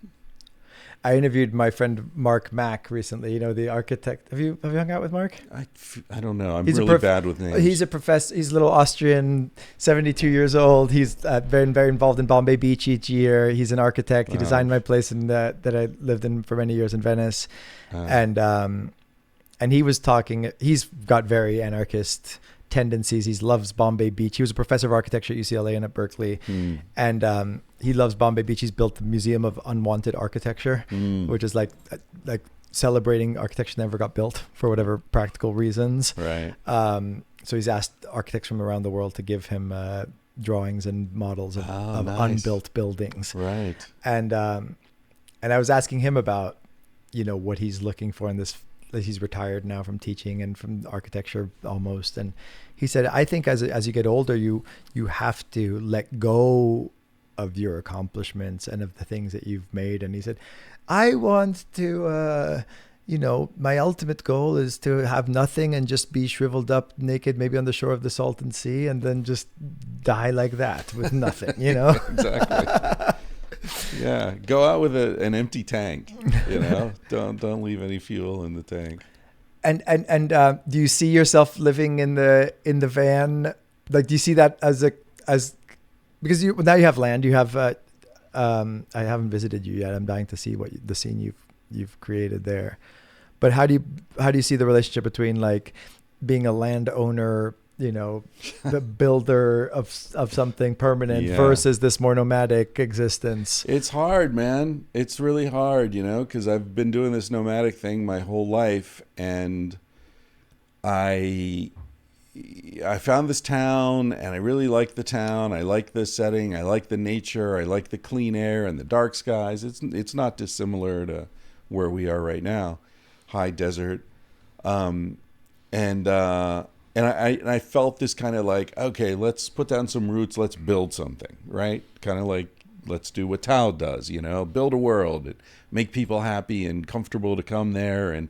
I interviewed my friend Mark Mack recently, the architect. Have you hung out with Mark? I don't know. I'm really bad with names. He's a professor. He's a little Austrian, 72 years old. He's very, very involved in Bombay Beach each year. He's an architect. He designed my place that I lived in for many years in Venice. And he was talking, he's got very anarchist tendencies. He loves Bombay Beach. He was a professor of architecture at UCLA and at Berkeley. And he loves Bombay Beach. He's built the Museum of Unwanted Architecture, which is like celebrating architecture that never got built for whatever practical reasons. Right. So he's asked architects from around the world to give him drawings and models of nice. Unbuilt buildings. Right. And I was asking him about, what he's looking for in this. He's retired now from teaching and from architecture almost. And he said, I think as you get older, you have to let go of your accomplishments and of the things that you've made. And he said, I want to, my ultimate goal is to have nothing and just be shriveled up naked, maybe on the shore of the Salton Sea, and then just die like that with nothing, Exactly. Yeah, go out with an empty tank. Don't leave any fuel in the tank. And do you see yourself living in the van? Do you see that as because now you have land? You have. I haven't visited you yet. I'm dying to see the scene you've created there. But how do you see the relationship between being a landowner, the builder of something permanent versus this more nomadic existence? It's hard, man. It's really hard, because I've been doing this nomadic thing my whole life, and I found this town, and I really like the town. I like the setting. I like the nature. I like the clean air and the dark skies. It's not dissimilar to where we are right now, high desert, and I felt this kind of like, okay, let's put down some roots, let's build something, right? Kind of like, let's do what Tao does, build a world, and make people happy and comfortable to come there. And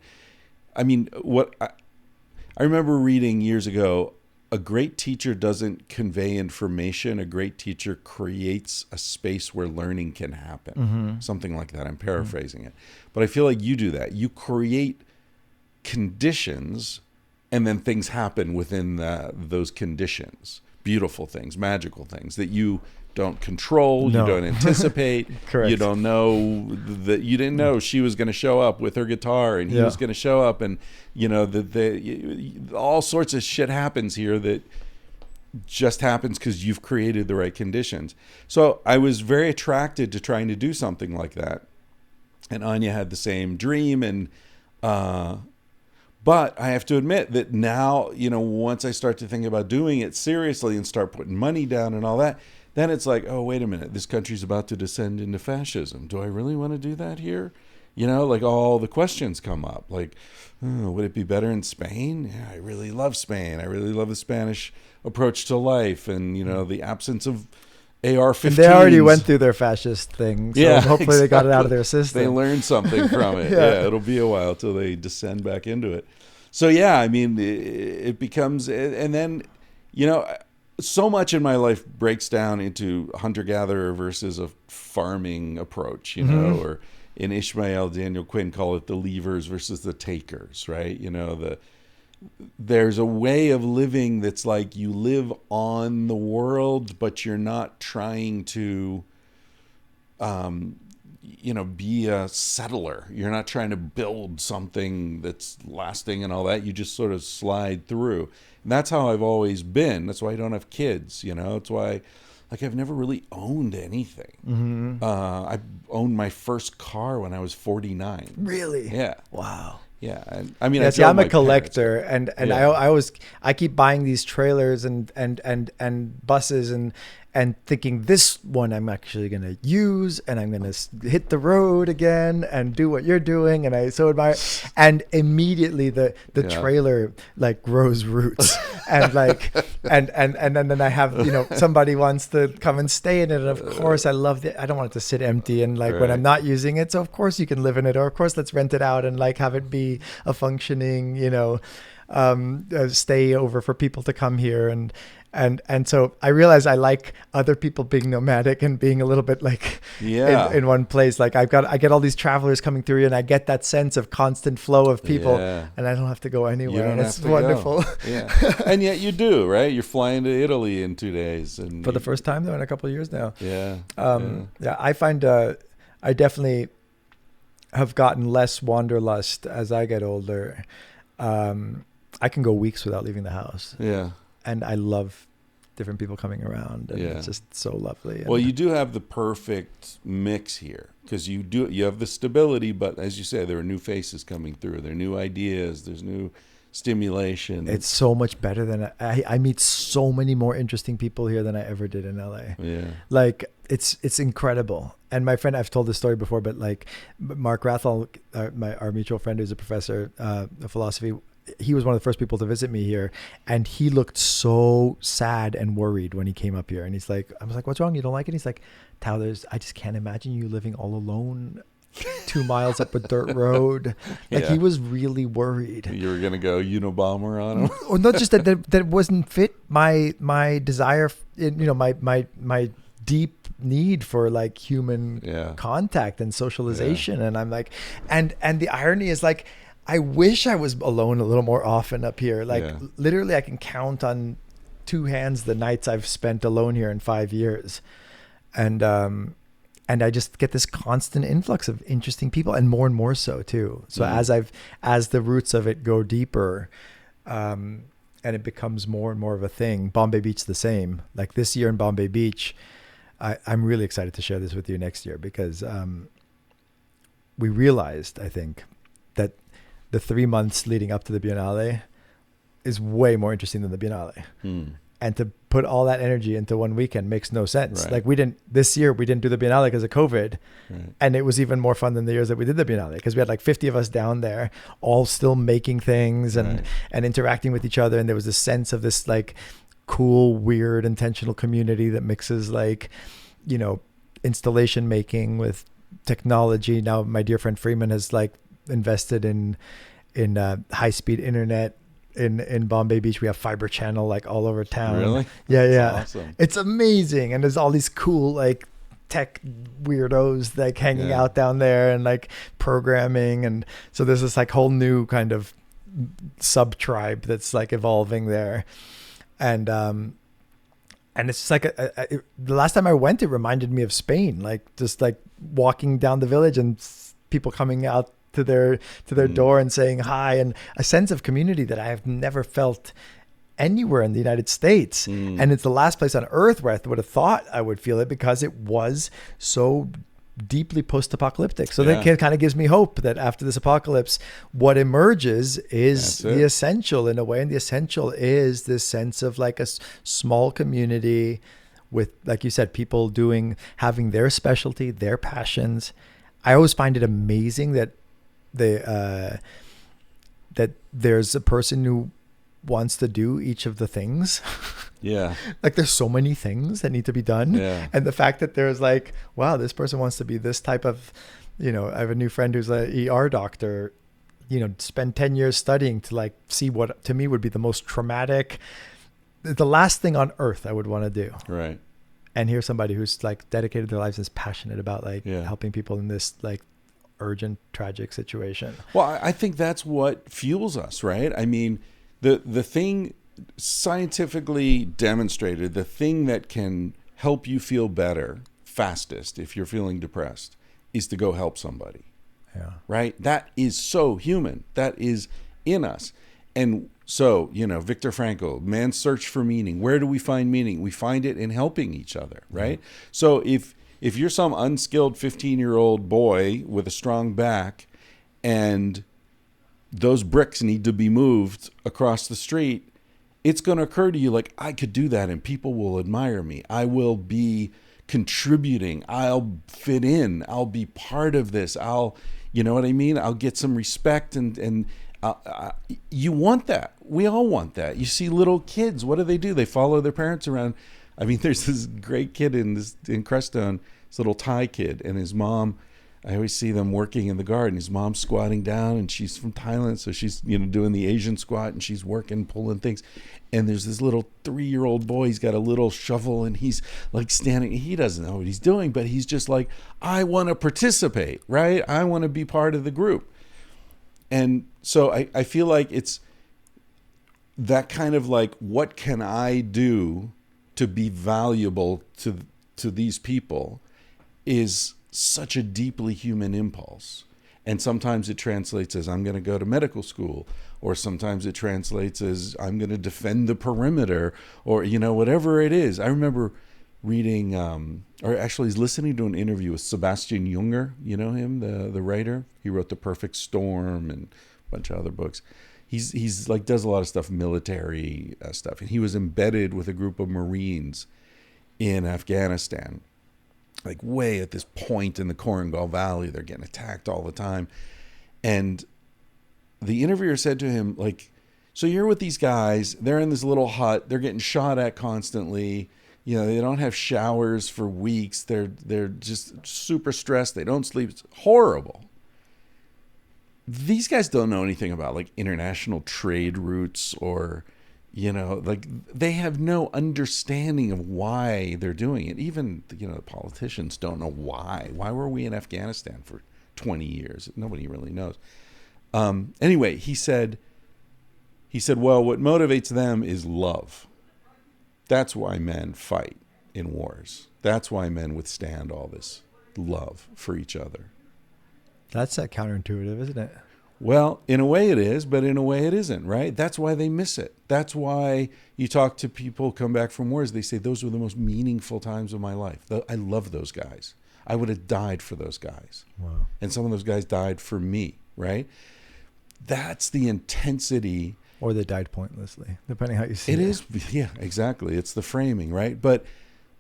I mean, I remember reading years ago, a great teacher doesn't convey information. A great teacher creates a space where learning can happen. Mm-hmm. Something like that. I'm paraphrasing it. But I feel like you do that. You create conditions, and then things happen within those conditions. Beautiful things, magical things that you don't control, No. you don't anticipate. Correct. You don't know that you didn't know she was going to show up with her guitar, and he was going to show up, and all sorts of shit happens here that just happens because you've created the right conditions. So I was very attracted to trying to do something like that, and Anya had the same dream, and but I have to admit that now, once I start to think about doing it seriously and start putting money down and all that, then it's like, oh, wait a minute, this country's about to descend into fascism. Do I really want to do that here? Like all the questions come up. Like, would it be better in Spain? Yeah, I really love Spain. I really love the Spanish approach to life, and, the absence of AR-15s. And they already went through their fascist thing, so hopefully they got it out of their system. They learned something from it. It'll be a while till they descend back into it. So, I mean, it becomes, and then, so much in my life breaks down into hunter-gatherer versus a farming approach, or in Ishmael, Daniel Quinn call it the leavers versus the takers, right? There's a way of living that's like you live on the world, but you're not trying to, be a settler. You're not trying to build something that's lasting and all that. You just sort of slide through. And that's how I've always been. That's why I don't have kids, It's why, I've never really owned anything. Mm-hmm. I owned my first car when I was 49. Really? Yeah. Wow. Yeah, I mean, I'm a collector, parents. and I keep buying these trailers and buses and thinking this one I'm actually gonna use, and I'm gonna hit the road again and do what you're doing, and I so admire. And immediately the trailer like grows roots, and then I have somebody wants to come and stay in it, and of course I love it. I don't want it to sit empty, and when I'm not using it, so of course you can live in it, or of course let's rent it out and have it be a functioning stay over for people to come here, and so I realize I like other people being nomadic and being a little bit in one place. Like I get all these travelers coming through, and I get that sense of constant flow of people, and I don't have to go anywhere. And it's wonderful. Yeah, and yet you do, right? You're flying to Italy in 2 days, and for the first time though in a couple of years now. I find I definitely have gotten less wanderlust as I get older. I can go weeks without leaving the house. Yeah. And I love different people coming around, and it's just so lovely. Well, you do have the perfect mix here, because you have the stability, but as you say, there are new faces coming through. There are new ideas. There's new stimulation. It's so much better than I meet so many more interesting people here than I ever did in LA. Yeah. It's incredible. And my friend, I've told this story before, but Mark Rathall, our mutual friend who's a professor of philosophy, he was one of the first people to visit me here, and he looked so sad and worried when he came up here. And he's like, I was like, what's wrong? You don't like it? He's like, Tao, I just can't imagine you living all alone 2 miles up a dirt road. He was really worried. You were going to go Unabomber on him? Or not just that wasn't fit my desire, my deep need for human contact and socialization. And I'm like, and the irony is I wish I was alone a little more often up here. Literally I can count on 2 hands the nights I've spent alone here in 5 years. And I just get this constant influx of interesting people, and more so too. So as the roots of it go deeper, and it becomes more and more of a thing. Bombay Beach the same. Like this year in Bombay Beach, I'm really excited to share this with you next year, because we realized, I think, that the 3 months leading up to the Biennale is way more interesting than the Biennale. And to put all that energy into one weekend makes no sense. Right. Like this year we didn't do the Biennale because of COVID. Right. And it was even more fun than the years that we did the Biennale, because we had like 50 of us down there, all still making things and interacting with each other. And there was this sense of this like cool, weird, intentional community that mixes like, you know, installation making with technology. Now my dear friend Freeman has like invested in high-speed internet in Bombay Beach. We have fiber channel like all over town. Really? Yeah. That's awesome. It's amazing. And there's all these cool like tech weirdos like hanging out down there and like programming. And so there's this like whole new kind of sub tribe that's like evolving there. And it's just like the last time I went, it reminded me of Spain, like just like walking down the village and people coming out to their door and saying hi, and a sense of community that I have never felt anywhere in the United States. And it's the last place on earth where I would have thought I would feel it, because it was so deeply post-apocalyptic. So that kind of gives me hope that after this apocalypse, what emerges is the essential in a way. And the essential is this sense of like a small community with, like you said, people having their specialty, their passions. I always find it amazing that that there's a person who wants to do each of the things. Yeah. Like there's so many things that need to be done. Yeah. And the fact that there's like, wow, this person wants to be this type of, you know, I have a new friend who's an ER doctor, you know, spend 10 years studying to like see what to me would be the most traumatic, the last thing on earth I would want to do. Right. And here's somebody who's like dedicated their lives and is passionate about like helping people in this like urgent, tragic situation. Well, I think that's what fuels us, right? I mean, the thing scientifically demonstrated, the thing that can help you feel better fastest if you're feeling depressed is to go help somebody. Yeah. Right? That is so human. That is in us. And so, you know, Viktor Frankl, man's search for meaning. Where do we find meaning? We find it in helping each other, right? Mm-hmm. So if you're some unskilled 15-year-old boy with a strong back and those bricks need to be moved across the street, it's going to occur to you like, I could do that and people will admire me. I will be contributing. I'll fit in. I'll be part of this. You know what I mean? I'll get some respect and you want that. We all want that. You see little kids, what do? They follow their parents around. I mean, there's this great kid in Crestone, this little Thai kid, and his mom, I always see them working in the garden. His mom's squatting down, and she's from Thailand, so she's, you know, doing the Asian squat, and she's working, pulling things. And there's this little 3-year-old boy. He's got a little shovel, and he's like standing. He doesn't know what he's doing, but he's just like, I want to participate, right? I want to be part of the group. And so I feel like it's that kind of like, what can I do to be valuable to these people is such a deeply human impulse. And sometimes it translates as I'm going to go to medical school, or sometimes it translates as I'm going to defend the perimeter, or, you know, whatever it is. I remember reading, or actually listening to an interview with Sebastian Junger. You know him, the writer? He wrote The Perfect Storm and a bunch of other books. He's like does a lot of stuff, military stuff. And he was embedded with a group of Marines in Afghanistan, like way at this point in the Korengal Valley. They're getting attacked all the time. And the interviewer said to him, like, so you're with these guys, they're in this little hut, they're getting shot at constantly. You know, they don't have showers for weeks. They're just super stressed. They don't sleep. It's horrible. These guys don't know anything about like international trade routes or, you know, like they have no understanding of why they're doing it. Even, you know, the politicians don't know why. Why were we in Afghanistan for 20 years? Nobody really knows. Anyway, he said, well, what motivates them is love. That's why men fight in wars. That's why men withstand all this love for each other. That's counterintuitive, isn't it? Well, in a way it is, but in a way it isn't, right? That's why they miss it. That's why you talk to people come back from wars. They say, those were the most meaningful times of my life. I love those guys. I would have died for those guys. Wow. And some of those guys died for me, right? That's the intensity Or they died pointlessly, depending how you see It it. is, yeah, exactly. It's the framing, right? But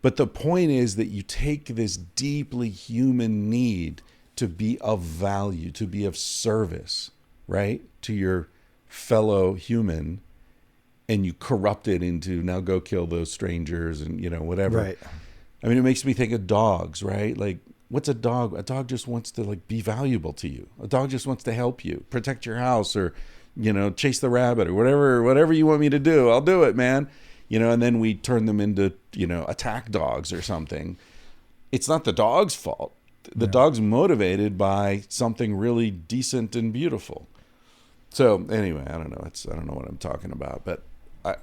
the point is that you take this deeply human need to be of value, to be of service, right, to your fellow human, and you corrupt it into now go kill those strangers and whatever. Right. I mean, it makes me think of dogs, right? Like, what's a dog? A dog just wants to like be valuable to you. A dog just wants to help you, protect your house, or chase the rabbit, or whatever you want me to do. I'll do it, man. And then we turn them into attack dogs or something. It's not the dog's fault. The dog's motivated by something really decent and beautiful. So anyway, I don't know what I'm talking about, but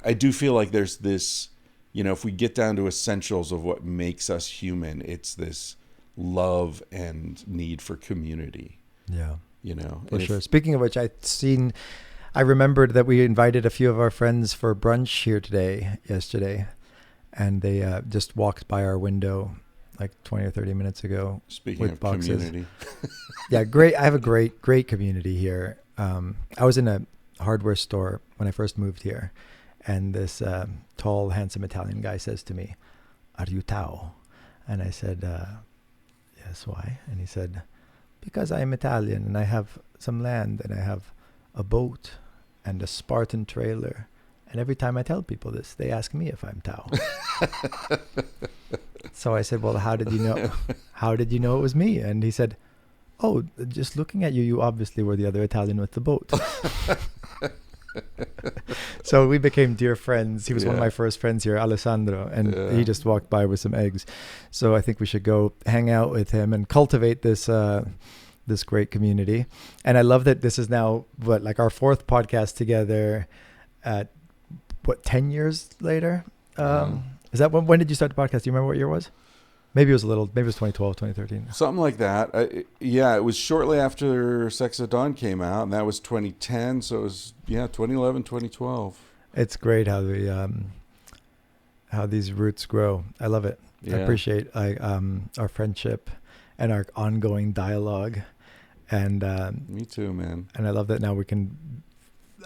I do feel like there's this, if we get down to essentials of what makes us human, it's this love and need for community. Yeah. For And sure. Speaking of which, I remembered that we invited a few of our friends for brunch here yesterday, and they just walked by our window like 20 or 30 minutes ago. Speaking with of boxes. community. Yeah, great. I have a great community here. I was in a hardware store when I first moved here, and this tall, handsome Italian guy says to me, "Are you Tao?" And I said, "Yes, why?" And he said, "Because I am Italian and I have some land and I have a boat and a Spartan trailer. And every time I tell people this, they ask me if I'm Tao." So I said, "Well, how did you know? How did you know it was me?" And he said, "Oh, just looking at you, you obviously were the other Italian with the boat." So we became dear friends. He was one of my first friends here, Alessandro, and he just walked by with some eggs. So I think we should go hang out with him and cultivate this this great community. And I love that this is now like our fourth podcast together at 10 years later? Is that when did you start the podcast? Do you remember what year it was? Maybe it was 2012, 2013. Something like that. It was shortly after Sex at Dawn came out, and that was 2010. So it was 2011, 2012. It's great how how these roots grow. I love it. Yeah. I appreciate our friendship and our ongoing dialogue. And Me too, man. And I love that now I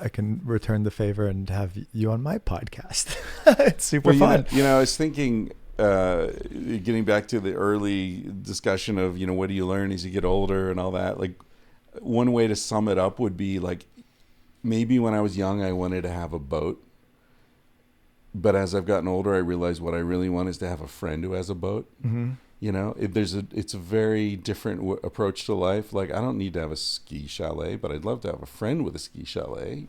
can return the favor and have you on my podcast. It's super fun. I was thinking, getting back to the early discussion of, what do you learn as you get older and all that? Like, one way to sum it up would be like, maybe when I was young, I wanted to have a boat. But as I've gotten older, I realized what I really want is to have a friend who has a boat. Mm-hmm. It's a very different approach to life. Like, I don't need to have a ski chalet, but I'd love to have a friend with a ski chalet,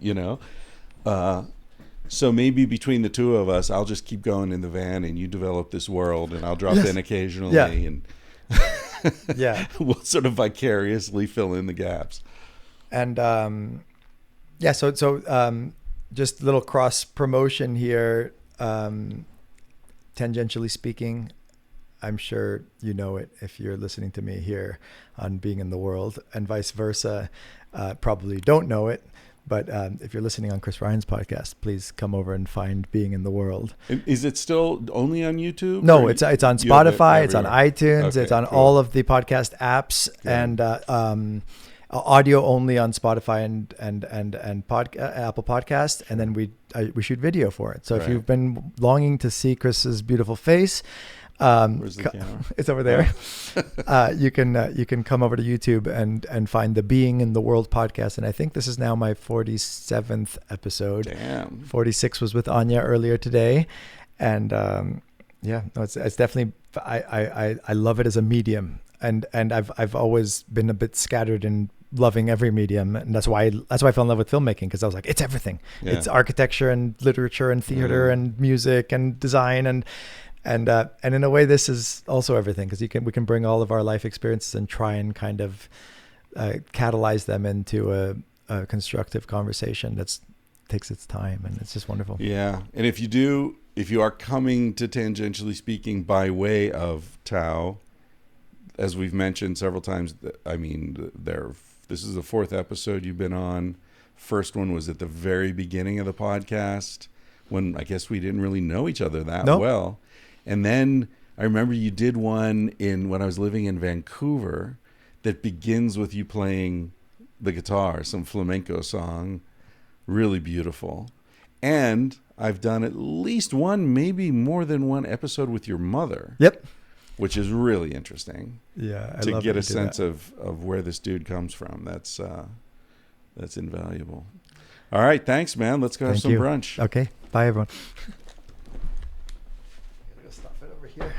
So maybe between the two of us, I'll just keep going in the van and you develop this world and I'll drop in occasionally and we'll sort of vicariously fill in the gaps. And so just a little cross promotion here. Tangentially speaking, I'm sure you know it if you're listening to me here on Being in the World, and vice versa. Probably don't know it, but if you're listening on Chris Ryan's podcast, please come over and find Being in the World. Is it still only on YouTube? No, it's on Spotify, it's on iTunes, Okay, it's on cool. all of the podcast apps, and audio only on Spotify and Apple Podcast, and then we shoot video for it. So if you've been longing to see Chris's beautiful face, where's the camera? It's over there. You can come over to YouTube and find the Being in the World podcast. And I think this is now my 47th episode. Damn. 46 was with Anya earlier today. And it's definitely, I love it as a medium. And I've always been a bit scattered in loving every medium, and that's why I fell in love with filmmaking, because I was like, it's everything. Yeah. It's architecture and literature and theater and music and design and in a way, this is also everything, because we can bring all of our life experiences and try and kind of catalyze them into a constructive conversation that takes its time, and it's just wonderful. Yeah, and if you are coming to Tangentially Speaking by way of Tao, as we've mentioned several times, I mean, this is the fourth episode you've been on. First one was at the very beginning of the podcast, when I guess we didn't really know each other that well. And then I remember you did one when I was living in Vancouver that begins with you playing the guitar, some flamenco song, really beautiful. And I've done at least one, maybe more than one episode with your mother. Yep. Which is really interesting. Yeah, I to love get that a you do sense that. of where this dude comes from. That's invaluable. All right, thanks, man. Let's go have Thank some you. brunch. Okay, bye everyone. Gotta go stuff it over here.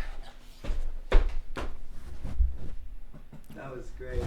That was great.